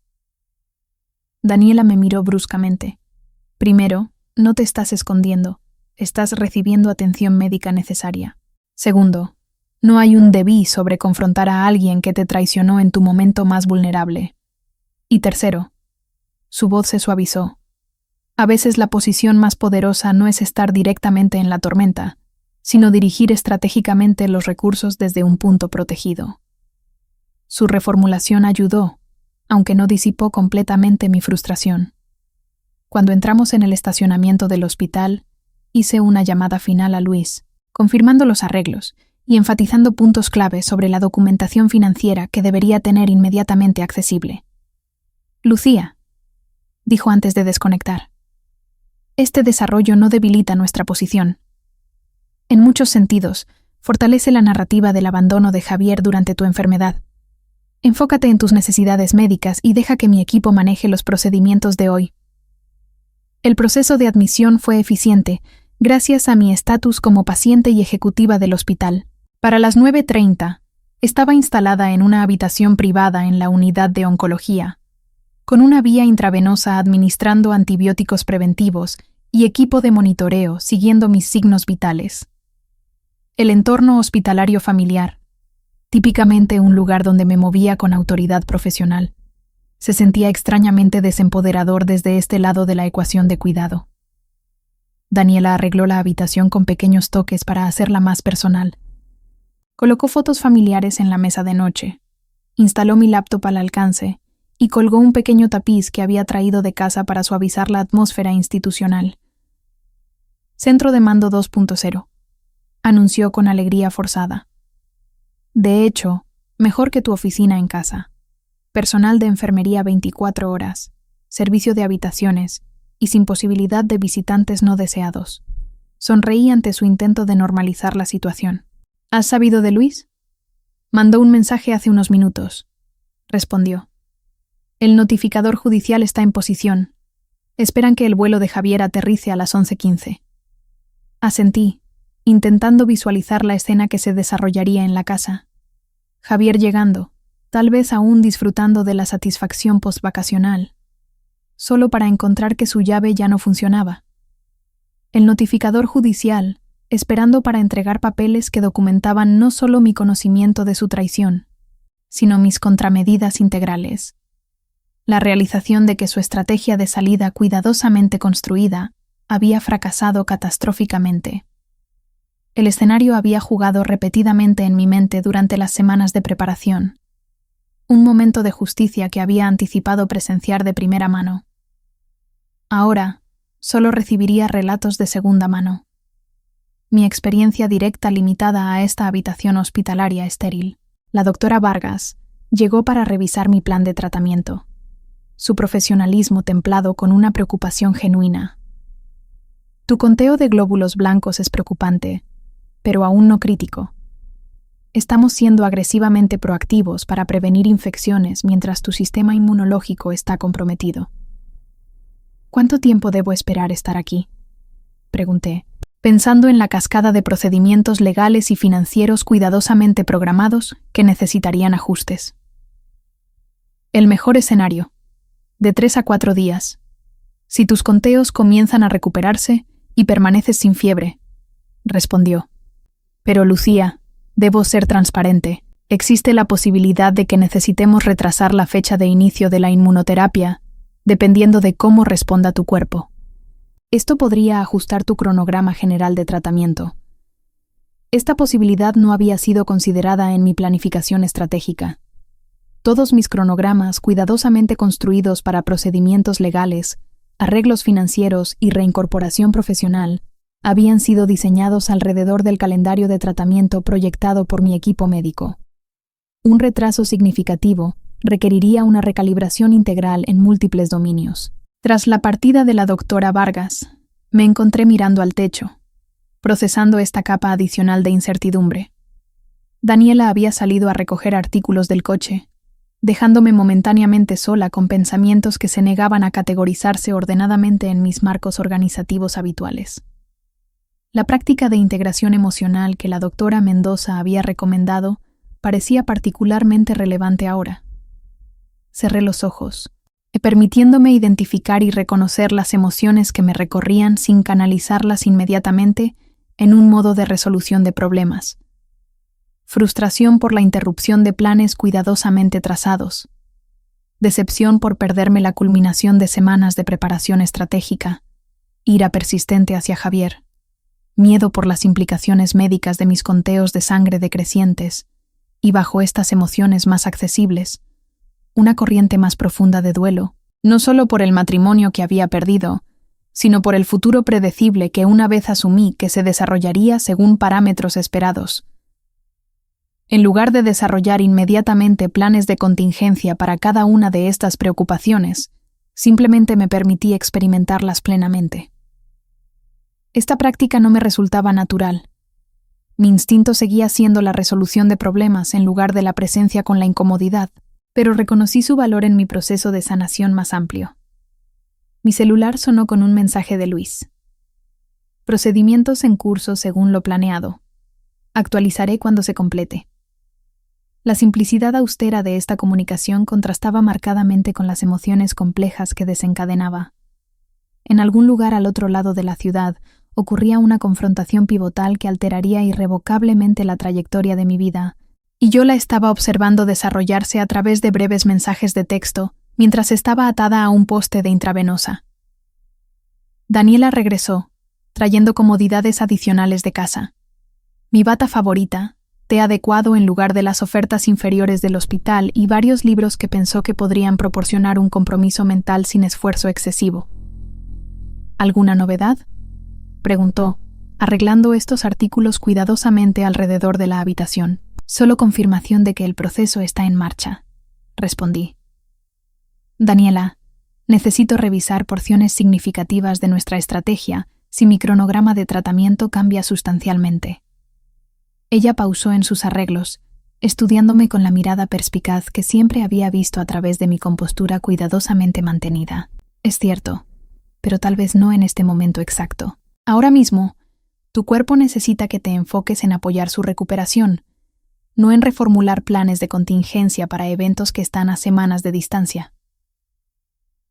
Daniela me miró bruscamente. Primero, no te estás escondiendo, estás recibiendo atención médica necesaria. Segundo, no hay un debí sobre confrontar a alguien que te traicionó en tu momento más vulnerable. Y tercero, su voz se suavizó. A veces la posición más poderosa no es estar directamente en la tormenta, sino dirigir estratégicamente los recursos desde un punto protegido. Su reformulación ayudó, aunque no disipó completamente mi frustración. Cuando entramos en el estacionamiento del hospital, hice una llamada final a Luis, confirmando los arreglos y enfatizando puntos clave sobre la documentación financiera que debería tener inmediatamente accesible. Lucía, dijo antes de desconectar, este desarrollo no debilita nuestra posición. En muchos sentidos, fortalece la narrativa del abandono de Javier durante tu enfermedad. Enfócate en tus necesidades médicas y deja que mi equipo maneje los procedimientos de hoy. El proceso de admisión fue eficiente, gracias a mi estatus como paciente y ejecutiva del hospital. Para las 9:30, estaba instalada en una habitación privada en la unidad de oncología, con una vía intravenosa administrando antibióticos preventivos y equipo de monitoreo siguiendo mis signos vitales. El entorno hospitalario familiar, típicamente un lugar donde me movía con autoridad profesional, se sentía extrañamente desempoderador desde este lado de la ecuación de cuidado. Daniela arregló la habitación con pequeños toques para hacerla más personal. Colocó fotos familiares en la mesa de noche, instaló mi laptop al alcance y colgó un pequeño tapiz que había traído de casa para suavizar la atmósfera institucional. Centro de mando 2.0, anunció con alegría forzada. De hecho, mejor que tu oficina en casa. Personal de enfermería 24 horas, servicio de habitaciones y sin posibilidad de visitantes no deseados. Sonreí ante su intento de normalizar la situación. ¿Has sabido de Luis? Mandó un mensaje hace unos minutos, respondió. El notificador judicial está en posición. Esperan que el vuelo de Javier aterrice a las 11:15. Asentí, intentando visualizar la escena que se desarrollaría en la casa. Javier llegando, tal vez aún disfrutando de la satisfacción postvacacional, solo para encontrar que su llave ya no funcionaba. El notificador judicial, esperando para entregar papeles que documentaban no solo mi conocimiento de su traición, sino mis contramedidas integrales. La realización de que su estrategia de salida cuidadosamente construida había fracasado catastróficamente. El escenario había jugado repetidamente en mi mente durante las semanas de preparación. Un momento de justicia que había anticipado presenciar de primera mano. Ahora, solo recibiría relatos de segunda mano. Mi experiencia directa limitada a esta habitación hospitalaria estéril. La doctora Vargas llegó para revisar mi plan de tratamiento, su profesionalismo templado con una preocupación genuina. Tu conteo de glóbulos blancos es preocupante, pero aún no crítico. Estamos siendo agresivamente proactivos para prevenir infecciones mientras tu sistema inmunológico está comprometido. ¿Cuánto tiempo debo esperar estar aquí?, pregunté, pensando en la cascada de procedimientos legales y financieros cuidadosamente programados que necesitarían ajustes. El mejor escenario, de 3 a 4 días, si tus conteos comienzan a recuperarse y permaneces sin fiebre, respondió. Pero Lucía, debo ser transparente. Existe la posibilidad de que necesitemos retrasar la fecha de inicio de la inmunoterapia, dependiendo de cómo responda tu cuerpo. Esto podría ajustar tu cronograma general de tratamiento. Esta posibilidad no había sido considerada en mi planificación estratégica. Todos mis cronogramas, cuidadosamente construidos para procedimientos legales, arreglos financieros y reincorporación profesional, habían sido diseñados alrededor del calendario de tratamiento proyectado por mi equipo médico. Un retraso significativo requeriría una recalibración integral en múltiples dominios. Tras la partida de la doctora Vargas, me encontré mirando al techo, procesando esta capa adicional de incertidumbre. Daniela había salido a recoger artículos del coche, dejándome momentáneamente sola con pensamientos que se negaban a categorizarse ordenadamente en mis marcos organizativos habituales. La práctica de integración emocional que la doctora Mendoza había recomendado parecía particularmente relevante ahora. Cerré los ojos, permitiéndome identificar y reconocer las emociones que me recorrían sin canalizarlas inmediatamente en un modo de resolución de problemas. Frustración por la interrupción de planes cuidadosamente trazados. Decepción por perderme la culminación de semanas de preparación estratégica. Ira persistente hacia Javier. Miedo por las implicaciones médicas de mis conteos de sangre decrecientes. Y bajo estas emociones más accesibles, una corriente más profunda de duelo, no solo por el matrimonio que había perdido, sino por el futuro predecible que una vez asumí que se desarrollaría según parámetros esperados. En lugar de desarrollar inmediatamente planes de contingencia para cada una de estas preocupaciones, simplemente me permití experimentarlas plenamente. Esta práctica no me resultaba natural. Mi instinto seguía siendo la resolución de problemas en lugar de la presencia con la incomodidad, pero reconocí su valor en mi proceso de sanación más amplio. Mi celular sonó con un mensaje de Luis. Procedimientos en curso según lo planeado. Actualizaré cuando se complete. La simplicidad austera de esta comunicación contrastaba marcadamente con las emociones complejas que desencadenaba. En algún lugar al otro lado de la ciudad ocurría una confrontación pivotal que alteraría irrevocablemente la trayectoria de mi vida, y yo la estaba observando desarrollarse a través de breves mensajes de texto mientras estaba atada a un poste de intravenosa. Daniela regresó, trayendo comodidades adicionales de casa. Mi bata favorita, té adecuado en lugar de las ofertas inferiores del hospital y varios libros que pensó que podrían proporcionar un compromiso mental sin esfuerzo excesivo. ¿Alguna novedad?, preguntó, arreglando estos artículos cuidadosamente alrededor de la habitación. Solo confirmación de que el proceso está en marcha, respondí. Daniela, necesito revisar porciones significativas de nuestra estrategia si mi cronograma de tratamiento cambia sustancialmente. Ella pausó en sus arreglos, estudiándome con la mirada perspicaz que siempre había visto a través de mi compostura cuidadosamente mantenida. Es cierto, pero tal vez no en este momento exacto. Ahora mismo, tu cuerpo necesita que te enfoques en apoyar su recuperación, no en reformular planes de contingencia para eventos que están a semanas de distancia.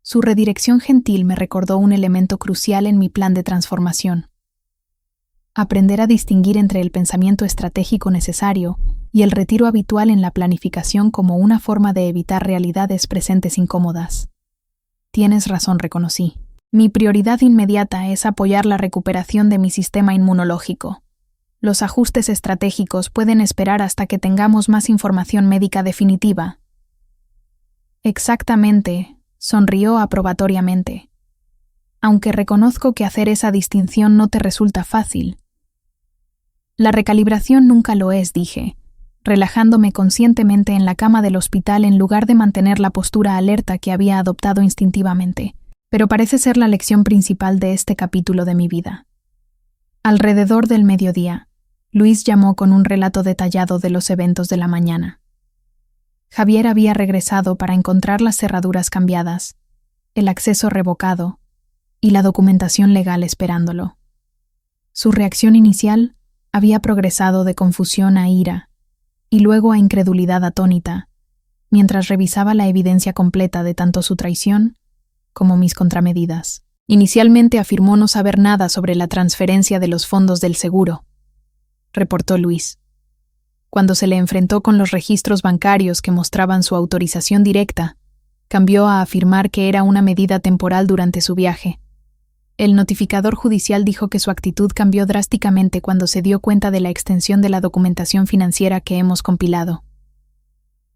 Su redirección gentil me recordó un elemento crucial en mi plan de transformación. Aprender a distinguir entre el pensamiento estratégico necesario y el retiro habitual en la planificación como una forma de evitar realidades presentes incómodas. Tienes razón, reconocí. Mi prioridad inmediata es apoyar la recuperación de mi sistema inmunológico. Los ajustes estratégicos pueden esperar hasta que tengamos más información médica definitiva. Exactamente, sonrió aprobatoriamente. Aunque reconozco que hacer esa distinción no te resulta fácil. La recalibración nunca lo es, dije, relajándome conscientemente en la cama del hospital en lugar de mantener la postura alerta que había adoptado instintivamente. Pero parece ser la lección principal de este capítulo de mi vida. Alrededor del mediodía, Luis llamó con un relato detallado de los eventos de la mañana. Javier había regresado para encontrar las cerraduras cambiadas, el acceso revocado y la documentación legal esperándolo. Su reacción inicial había progresado de confusión a ira y luego a incredulidad atónita, mientras revisaba la evidencia completa de tanto su traición como mis contramedidas. Inicialmente afirmó no saber nada sobre la transferencia de los fondos del seguro, reportó Luis. Cuando se le enfrentó con los registros bancarios que mostraban su autorización directa, cambió a afirmar que era una medida temporal durante su viaje. El notificador judicial dijo que su actitud cambió drásticamente cuando se dio cuenta de la extensión de la documentación financiera que hemos compilado.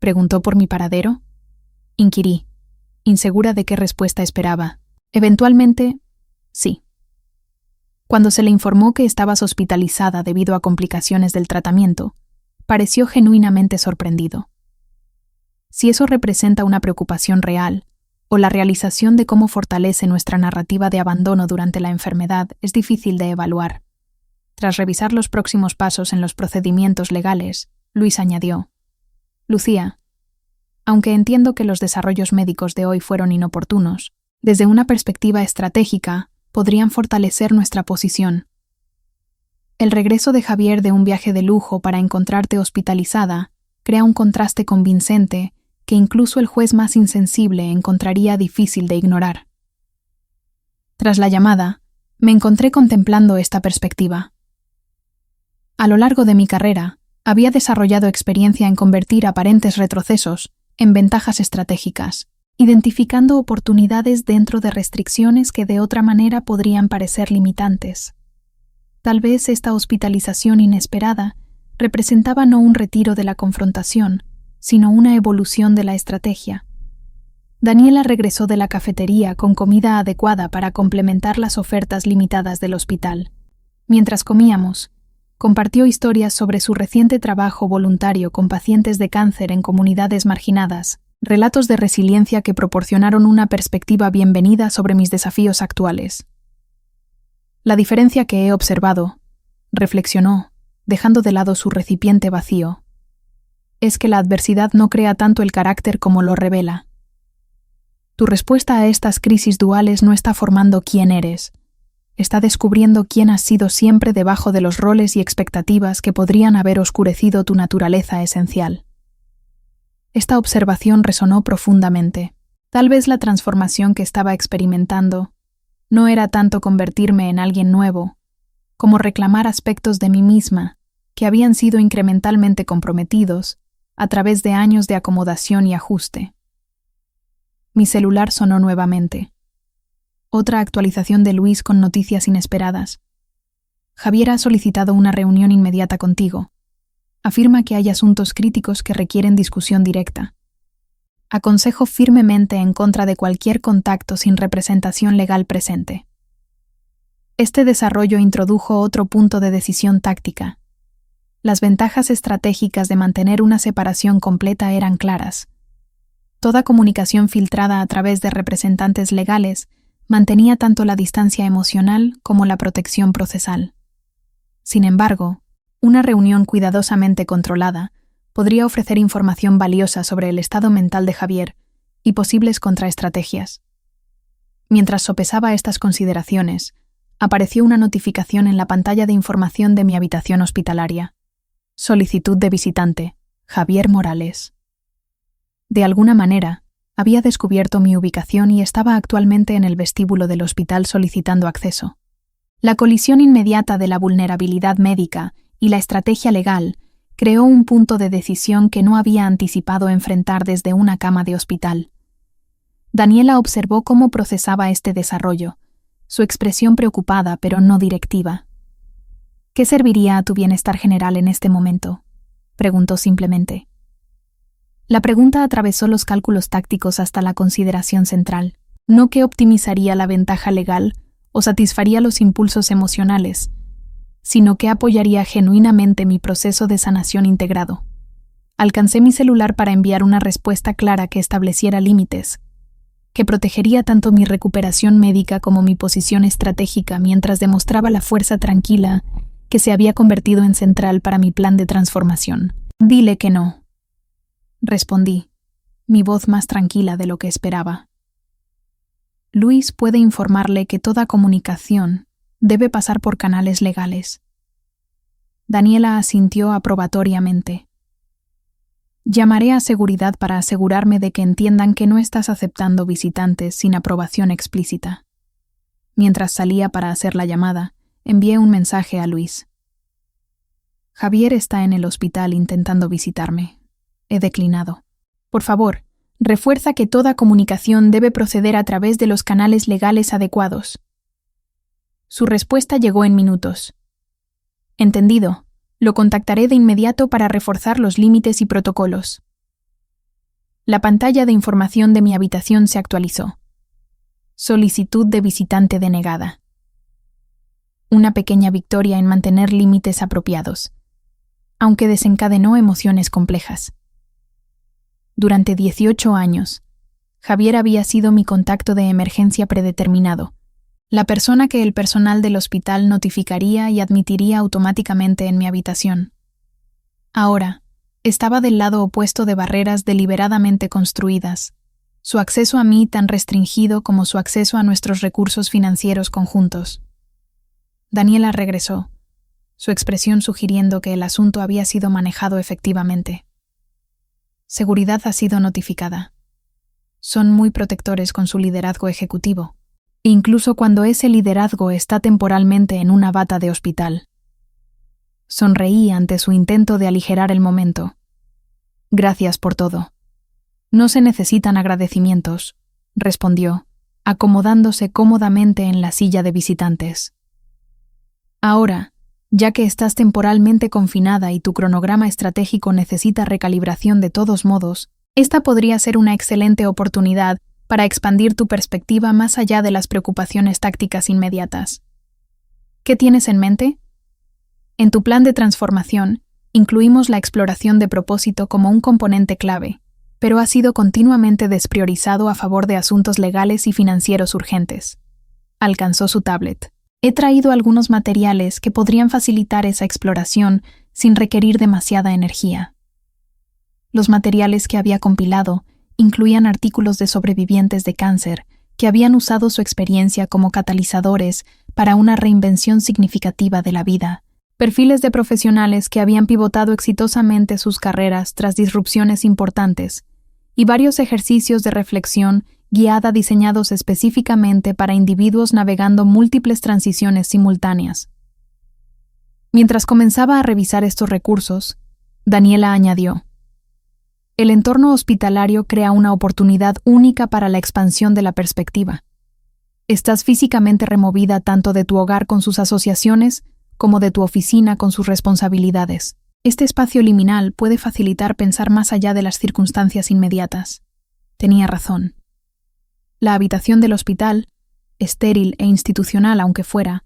¿Preguntó por mi paradero? Inquirí, insegura de qué respuesta esperaba. Eventualmente, sí. Cuando se le informó que estabas hospitalizada debido a complicaciones del tratamiento, pareció genuinamente sorprendido. Si eso representa una preocupación real, o la realización de cómo fortalece nuestra narrativa de abandono durante la enfermedad, es difícil de evaluar. Tras revisar los próximos pasos en los procedimientos legales, Luis añadió: Lucía, aunque entiendo que los desarrollos médicos de hoy fueron inoportunos, desde una perspectiva estratégica, podrían fortalecer nuestra posición. El regreso de Javier de un viaje de lujo para encontrarte hospitalizada crea un contraste convincente que incluso el juez más insensible encontraría difícil de ignorar. Tras la llamada, me encontré contemplando esta perspectiva. A lo largo de mi carrera, había desarrollado experiencia en convertir aparentes retrocesos en ventajas estratégicas, identificando oportunidades dentro de restricciones que de otra manera podrían parecer limitantes. Tal vez esta hospitalización inesperada representaba no un retiro de la confrontación, sino una evolución de la estrategia. Daniela regresó de la cafetería con comida adecuada para complementar las ofertas limitadas del hospital. Mientras comíamos, compartió historias sobre su reciente trabajo voluntario con pacientes de cáncer en comunidades marginadas, relatos de resiliencia que proporcionaron una perspectiva bienvenida sobre mis desafíos actuales. La diferencia que he observado, reflexionó, dejando de lado su recipiente vacío, es que la adversidad no crea tanto el carácter como lo revela. Tu respuesta a estas crisis duales no está formando quién eres, está descubriendo quién has sido siempre debajo de los roles y expectativas que podrían haber oscurecido tu naturaleza esencial. Esta observación resonó profundamente. Tal vez la transformación que estaba experimentando no era tanto convertirme en alguien nuevo, como reclamar aspectos de mí misma que habían sido incrementalmente comprometidos a través de años de acomodación y ajuste. Mi celular sonó nuevamente. Otra actualización de Luis con noticias inesperadas. Javier ha solicitado una reunión inmediata contigo. Afirma que hay asuntos críticos que requieren discusión directa. Aconsejo firmemente en contra de cualquier contacto sin representación legal presente. Este desarrollo introdujo otro punto de decisión táctica. Las ventajas estratégicas de mantener una separación completa eran claras. Toda comunicación filtrada a través de representantes legales mantenía tanto la distancia emocional como la protección procesal. Sin embargo, una reunión cuidadosamente controlada podría ofrecer información valiosa sobre el estado mental de Javier y posibles contraestrategias. Mientras sopesaba estas consideraciones, apareció una notificación en la pantalla de información de mi habitación hospitalaria. Solicitud de visitante, Javier Morales. De alguna manera, había descubierto mi ubicación y estaba actualmente en el vestíbulo del hospital solicitando acceso. La colisión inmediata de la vulnerabilidad médica y la estrategia legal creó un punto de decisión que no había anticipado enfrentar desde una cama de hospital. Daniela observó cómo procesaba este desarrollo, su expresión preocupada pero no directiva. ¿Qué serviría a tu bienestar general en este momento?, preguntó simplemente. La pregunta atravesó los cálculos tácticos hasta la consideración central, no qué optimizaría la ventaja legal o satisfaría los impulsos emocionales, sino que apoyaría genuinamente mi proceso de sanación integrado. Alcancé mi celular para enviar una respuesta clara que estableciera límites, que protegería tanto mi recuperación médica como mi posición estratégica mientras demostraba la fuerza tranquila que se había convertido en central para mi plan de transformación. Dile que no, respondí, mi voz más tranquila de lo que esperaba. Luis puede informarle que toda comunicación debe pasar por canales legales. Daniela asintió aprobatoriamente. Llamaré a seguridad para asegurarme de que entiendan que no estás aceptando visitantes sin aprobación explícita. Mientras salía para hacer la llamada, envié un mensaje a Luis. Javier está en el hospital intentando visitarme. He declinado. Por favor, refuerza que toda comunicación debe proceder a través de los canales legales adecuados. Su respuesta llegó en minutos. Entendido. Lo contactaré de inmediato para reforzar los límites y protocolos. La pantalla de información de mi habitación se actualizó. Solicitud de visitante denegada. Una pequeña victoria en mantener límites apropiados, aunque desencadenó emociones complejas. Durante 18 años, Javier había sido mi contacto de emergencia predeterminado, la persona que el personal del hospital notificaría y admitiría automáticamente en mi habitación. Ahora, estaba del lado opuesto de barreras deliberadamente construidas, su acceso a mí tan restringido como su acceso a nuestros recursos financieros conjuntos. Daniela regresó, su expresión sugiriendo que el asunto había sido manejado efectivamente. Seguridad ha sido notificada. Son muy protectores con su liderazgo ejecutivo, incluso cuando ese liderazgo está temporalmente en una bata de hospital. Sonreí ante su intento de aligerar el momento. Gracias por todo. No se necesitan agradecimientos, respondió, acomodándose cómodamente en la silla de visitantes. Ahora, ya que estás temporalmente confinada y tu cronograma estratégico necesita recalibración de todos modos, esta podría ser una excelente oportunidad para expandir tu perspectiva más allá de las preocupaciones tácticas inmediatas. ¿Qué tienes en mente? En tu plan de transformación, incluimos la exploración de propósito como un componente clave, pero ha sido continuamente despriorizado a favor de asuntos legales y financieros urgentes. Alcanzó su tablet. He traído algunos materiales que podrían facilitar esa exploración sin requerir demasiada energía. Los materiales que había compilado incluían artículos de sobrevivientes de cáncer que habían usado su experiencia como catalizadores para una reinvención significativa de la vida, perfiles de profesionales que habían pivotado exitosamente sus carreras tras disrupciones importantes, y varios ejercicios de reflexión guiada diseñados específicamente para individuos navegando múltiples transiciones simultáneas. Mientras comenzaba a revisar estos recursos, Daniela añadió: el entorno hospitalario crea una oportunidad única para la expansión de la perspectiva. Estás físicamente removida tanto de tu hogar con sus asociaciones como de tu oficina con sus responsabilidades. Este espacio liminal puede facilitar pensar más allá de las circunstancias inmediatas. Tenía razón. La habitación del hospital, estéril e institucional aunque fuera,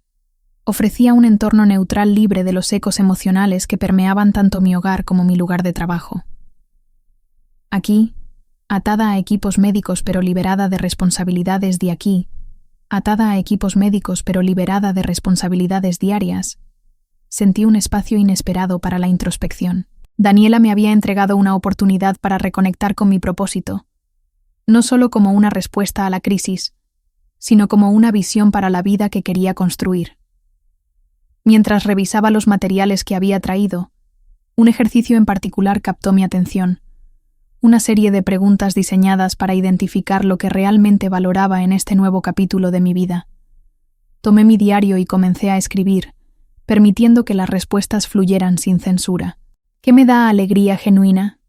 ofrecía un entorno neutral libre de los ecos emocionales que permeaban tanto mi hogar como mi lugar de trabajo. Aquí, atada a equipos médicos pero liberada de responsabilidades de aquí, atada a equipos médicos pero liberada de responsabilidades diarias, sentí un espacio inesperado para la introspección. Daniela me había entregado una oportunidad para reconectar con mi propósito, no solo como una respuesta a la crisis, sino como una visión para la vida que quería construir. Mientras revisaba los materiales que había traído, un ejercicio en particular captó mi atención. Una serie de preguntas diseñadas para identificar lo que realmente valoraba en este nuevo capítulo de mi vida. Tomé mi diario y comencé a escribir, permitiendo que las respuestas fluyeran sin censura. ¿Qué me da alegría genuina?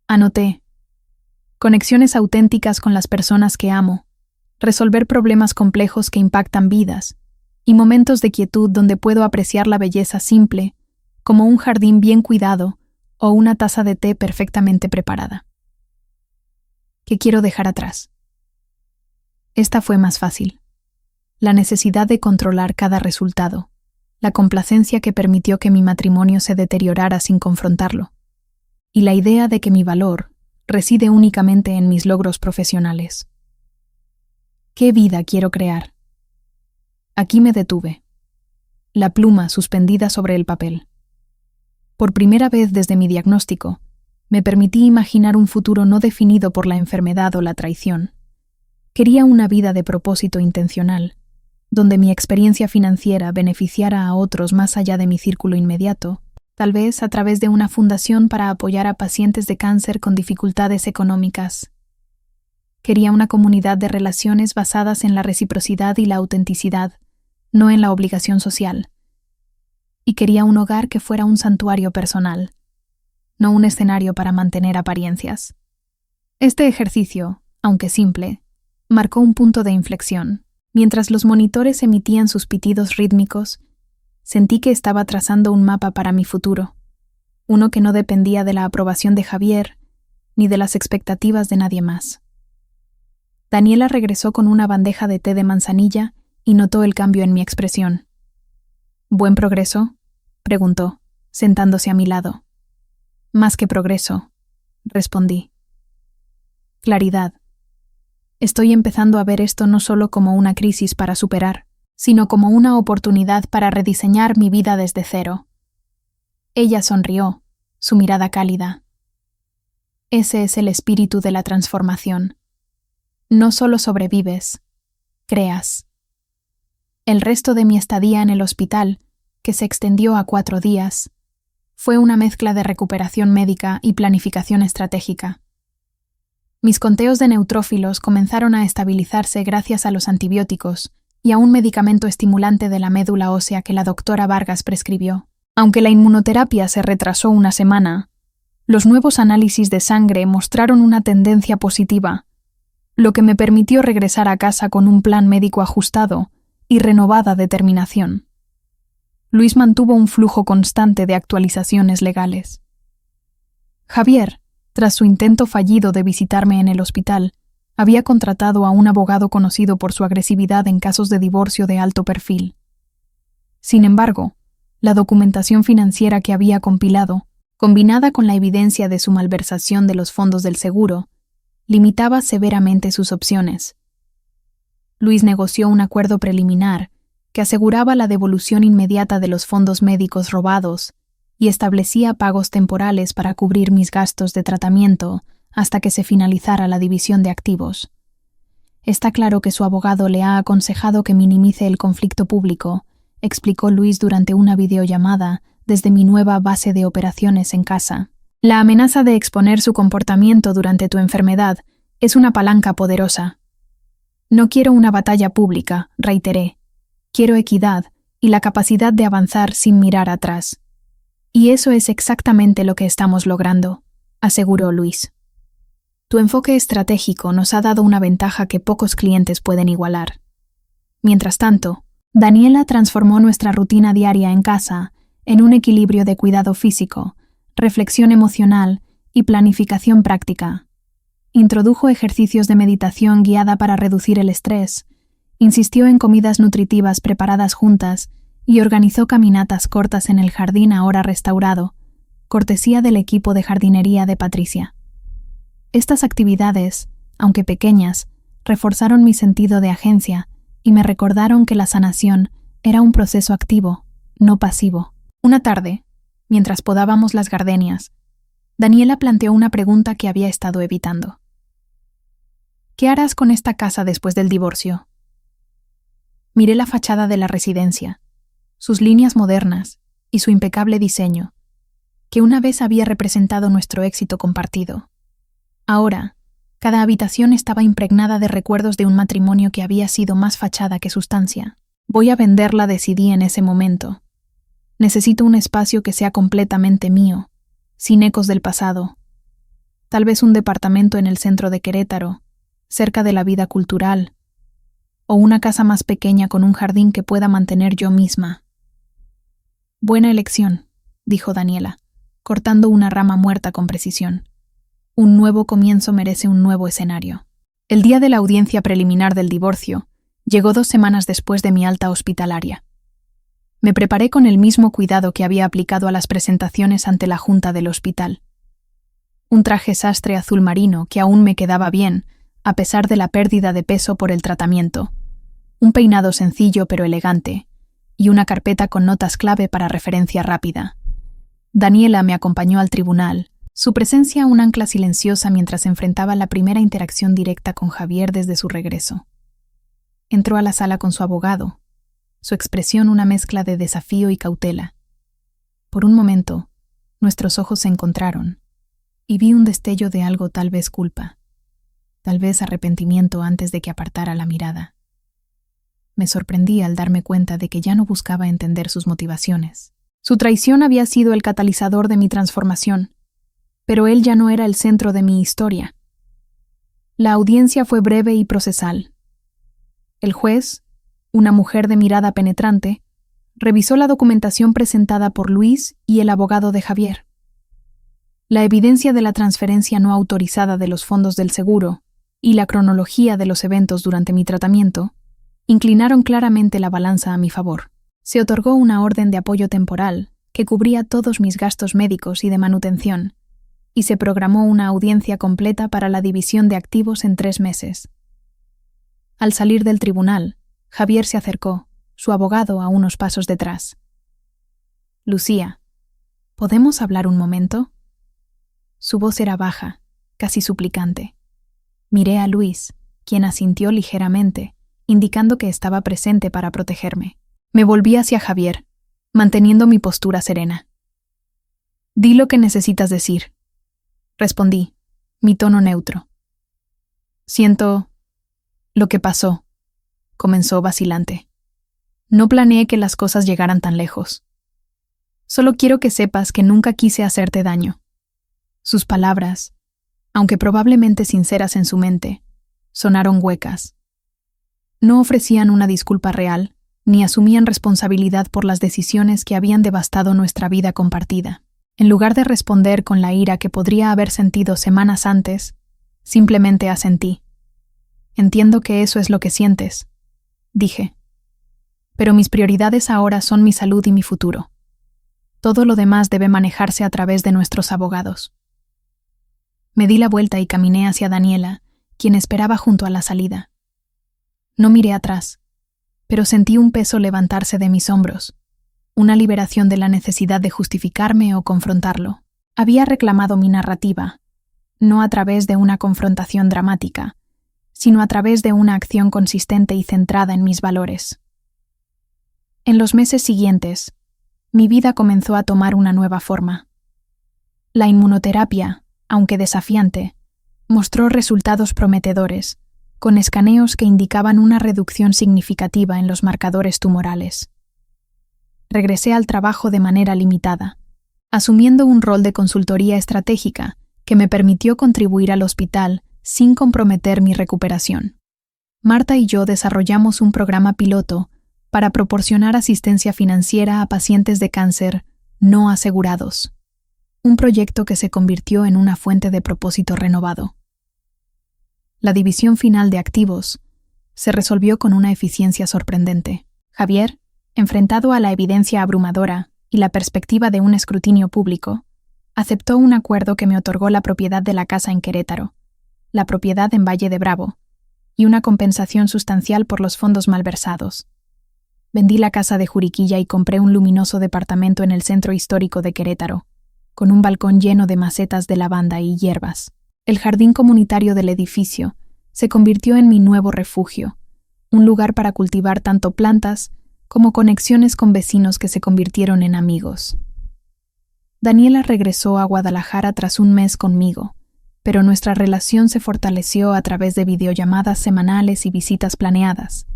Anoté: conexiones auténticas con las personas que amo, resolver problemas complejos que impactan vidas, y momentos de quietud donde puedo apreciar la belleza simple, como un jardín bien cuidado o una taza de té perfectamente preparada. ¿Qué quiero dejar atrás? Esta fue más fácil. La necesidad de controlar cada resultado, la complacencia que permitió que mi matrimonio se deteriorara sin confrontarlo. y la idea de que mi valor reside únicamente en mis logros profesionales. ¿Qué vida quiero crear? Aquí me detuve, la pluma suspendida sobre el papel. Por primera vez desde mi diagnóstico, me permití imaginar un futuro no definido por la enfermedad o la traición. Quería una vida de propósito intencional, donde mi experiencia financiera beneficiara a otros más allá de mi círculo inmediato, tal vez a través de una fundación para apoyar a pacientes de cáncer con dificultades económicas. Quería una comunidad de relaciones basadas en la reciprocidad y la autenticidad, no en la obligación social. Y quería un hogar que fuera un santuario personal, no un escenario para mantener apariencias. Este ejercicio, aunque simple, marcó un punto de inflexión. Mientras los monitores emitían sus pitidos rítmicos, sentí que estaba trazando un mapa para mi futuro, uno que no dependía de la aprobación de Javier ni de las expectativas de nadie más. Daniela regresó con una bandeja de té de manzanilla y notó el cambio en mi expresión. ¿Buen progreso?, preguntó, sentándose a mi lado. Más que progreso, respondí. Claridad. Estoy empezando a ver esto no solo como una crisis para superar, sino como una oportunidad para rediseñar mi vida desde cero. Ella sonrió, su mirada cálida. Ese es el espíritu de la transformación. No solo sobrevives, creas. El resto de mi estadía en el hospital, que se extendió a 4 días, fue una mezcla de recuperación médica y planificación estratégica. Mis conteos de neutrófilos comenzaron a estabilizarse gracias a los antibióticos y a un medicamento estimulante de la médula ósea que la doctora Vargas prescribió. Aunque la inmunoterapia se retrasó una semana, los nuevos análisis de sangre mostraron una tendencia positiva, lo que me permitió regresar a casa con un plan médico ajustado y renovada determinación. Luis mantuvo un flujo constante de actualizaciones legales. Javier, tras su intento fallido de visitarme en el hospital, había contratado a un abogado conocido por su agresividad en casos de divorcio de alto perfil. Sin embargo, la documentación financiera que había compilado, combinada con la evidencia de su malversación de los fondos del seguro, limitaba severamente sus opciones. Luis negoció un acuerdo preliminar que aseguraba la devolución inmediata de los fondos médicos robados y establecía pagos temporales para cubrir mis gastos de tratamiento hasta que se finalizara la división de activos. Está claro que su abogado le ha aconsejado que minimice el conflicto público, explicó Luis durante una videollamada desde mi nueva base de operaciones en casa. La amenaza de exponer su comportamiento durante tu enfermedad es una palanca poderosa. No quiero una batalla pública, reiteré. Quiero equidad y la capacidad de avanzar sin mirar atrás. Y eso es exactamente lo que estamos logrando, aseguró Luis. Tu enfoque estratégico nos ha dado una ventaja que pocos clientes pueden igualar. Mientras tanto, Daniela transformó nuestra rutina diaria en casa en un equilibrio de cuidado físico, reflexión emocional y planificación práctica. Introdujo ejercicios de meditación guiada para reducir el estrés, insistió en comidas nutritivas preparadas juntas y organizó caminatas cortas en el jardín ahora restaurado, cortesía del equipo de jardinería de Patricia. Estas actividades, aunque pequeñas, reforzaron mi sentido de agencia y me recordaron que la sanación era un proceso activo, no pasivo. Una tarde, mientras podábamos las gardenias, Daniela planteó una pregunta que había estado evitando. ¿Qué harás con esta casa después del divorcio? Miré la fachada de la residencia, sus líneas modernas y su impecable diseño, que una vez había representado nuestro éxito compartido. Ahora, cada habitación estaba impregnada de recuerdos de un matrimonio que había sido más fachada que sustancia. Voy a venderla, decidí en ese momento. Necesito un espacio que sea completamente mío, sin ecos del pasado. Tal vez un departamento en el centro de Querétaro, cerca de la vida cultural, o una casa más pequeña con un jardín que pueda mantener yo misma. Buena elección, dijo Daniela, cortando una rama muerta con precisión. Un nuevo comienzo merece un nuevo escenario. El día de la audiencia preliminar del divorcio llegó 2 semanas después de mi alta hospitalaria. Me preparé con el mismo cuidado que había aplicado a las presentaciones ante la junta del hospital. un traje sastre azul marino que aún me quedaba bien, a pesar de la pérdida de peso por el tratamiento, un peinado sencillo pero elegante, y una carpeta con notas clave para referencia rápida. Daniela me acompañó al tribunal, su presencia un ancla silenciosa mientras enfrentaba la primera interacción directa con Javier desde su regreso. Entró a la sala con su abogado, su expresión una mezcla de desafío y cautela. Por un momento, nuestros ojos se encontraron, y vi un destello de algo, tal vez culpa, tal vez arrepentimiento antes de que apartara la mirada. Me sorprendí al darme cuenta de que ya no buscaba entender sus motivaciones. Su traición había sido el catalizador de mi transformación, pero él ya no era el centro de mi historia. La audiencia fue breve y procesal. El juez, una mujer de mirada penetrante, revisó la documentación presentada por Luis y el abogado de Javier. La evidencia de la transferencia no autorizada de los fondos del seguro y la cronología de los eventos durante mi tratamiento inclinaron claramente la balanza a mi favor. Se otorgó una orden de apoyo temporal que cubría todos mis gastos médicos y de manutención, y se programó una audiencia completa para la división de activos en 3 meses. Al salir del tribunal, Javier se acercó, su abogado a unos pasos detrás. «Lucía, ¿podemos hablar un momento?» Su voz era baja, casi suplicante. Miré a Luis, quien asintió ligeramente, indicando que estaba presente para protegerme. Me volví hacia Javier, manteniendo mi postura serena. «Di lo que necesitas decir», respondí, mi tono neutro. «Siento lo que pasó», comenzó vacilante. «No planeé que las cosas llegaran tan lejos. Solo quiero que sepas que nunca quise hacerte daño». Sus palabras, aunque probablemente sinceras en su mente, sonaron huecas. No ofrecían una disculpa real, ni asumían responsabilidad por las decisiones que habían devastado nuestra vida compartida. En lugar de responder con la ira que podría haber sentido semanas antes, simplemente asentí. «Entiendo que eso es lo que sientes», dije. «Pero mis prioridades ahora son mi salud y mi futuro. Todo lo demás debe manejarse a través de nuestros abogados». Me di la vuelta y caminé hacia Daniela, quien esperaba junto a la salida. No miré atrás, pero sentí un peso levantarse de mis hombros, una liberación de la necesidad de justificarme o confrontarlo. Había reclamado mi narrativa, no a través de una confrontación dramática, sino a través de una acción consistente y centrada en mis valores. En los meses siguientes, mi vida comenzó a tomar una nueva forma. La inmunoterapia, aunque desafiante, mostró resultados prometedores, con escaneos que indicaban una reducción significativa en los marcadores tumorales. Regresé al trabajo de manera limitada, asumiendo un rol de consultoría estratégica que me permitió contribuir al hospital sin comprometer mi recuperación. Marta y yo desarrollamos un programa piloto para proporcionar asistencia financiera a pacientes de cáncer no asegurados, un proyecto que se convirtió en una fuente de propósito renovado. La división final de activos se resolvió con una eficiencia sorprendente. Javier, enfrentado a la evidencia abrumadora y la perspectiva de un escrutinio público, aceptó un acuerdo que me otorgó la propiedad de la casa en Querétaro, la propiedad en Valle de Bravo, y una compensación sustancial por los fondos malversados. Vendí la casa de Juriquilla y compré un luminoso departamento en el centro histórico de Querétaro, con un balcón lleno de macetas de lavanda y hierbas. El jardín comunitario del edificio se convirtió en mi nuevo refugio, un lugar para cultivar tanto plantas como conexiones con vecinos que se convirtieron en amigos. Daniela regresó a Guadalajara tras un mes conmigo, pero nuestra relación se fortaleció a través de videollamadas semanales y visitas planeadas.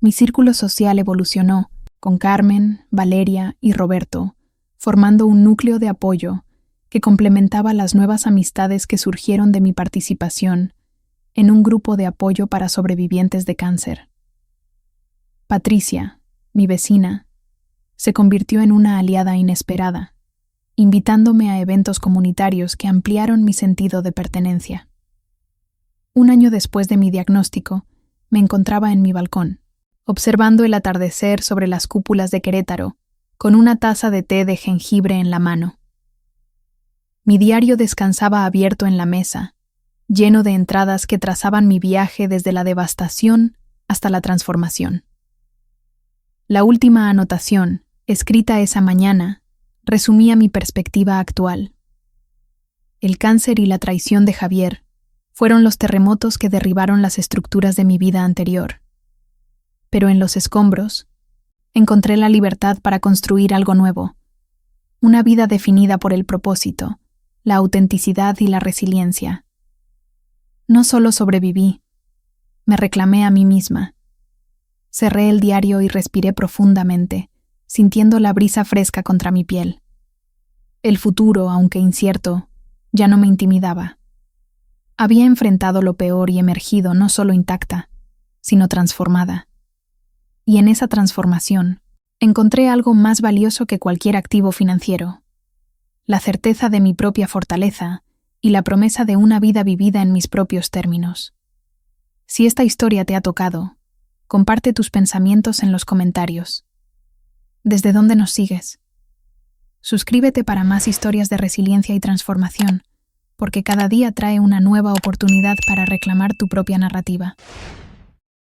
Mi círculo social evolucionó, con Carmen, Valeria y Roberto, formando un núcleo de apoyo que complementaba las nuevas amistades que surgieron de mi participación en un grupo de apoyo para sobrevivientes de cáncer. Patricia, mi vecina, se convirtió en una aliada inesperada, invitándome a eventos comunitarios que ampliaron mi sentido de pertenencia. Un año después de mi diagnóstico, me encontraba en mi balcón, observando el atardecer sobre las cúpulas de Querétaro, con una taza de té de jengibre en la mano. Mi diario descansaba abierto en la mesa, lleno de entradas que trazaban mi viaje desde la devastación hasta la transformación. La última anotación, escrita esa mañana, resumía mi perspectiva actual. El cáncer y la traición de Javier fueron los terremotos que derribaron las estructuras de mi vida anterior. Pero en los escombros, encontré la libertad para construir algo nuevo, una vida definida por el propósito, la autenticidad y la resiliencia. No solo sobreviví, me reclamé a mí misma. Cerré el diario y respiré profundamente, sintiendo la brisa fresca contra mi piel. El futuro, aunque incierto, ya no me intimidaba. Había enfrentado lo peor y emergido no solo intacta, sino transformada. Y en esa transformación, encontré algo más valioso que cualquier activo financiero: la certeza de mi propia fortaleza y la promesa de una vida vivida en mis propios términos. Si esta historia te ha tocado, comparte tus pensamientos en los comentarios. ¿Desde dónde nos sigues? Suscríbete para más historias de resiliencia y transformación, porque cada día trae una nueva oportunidad para reclamar tu propia narrativa.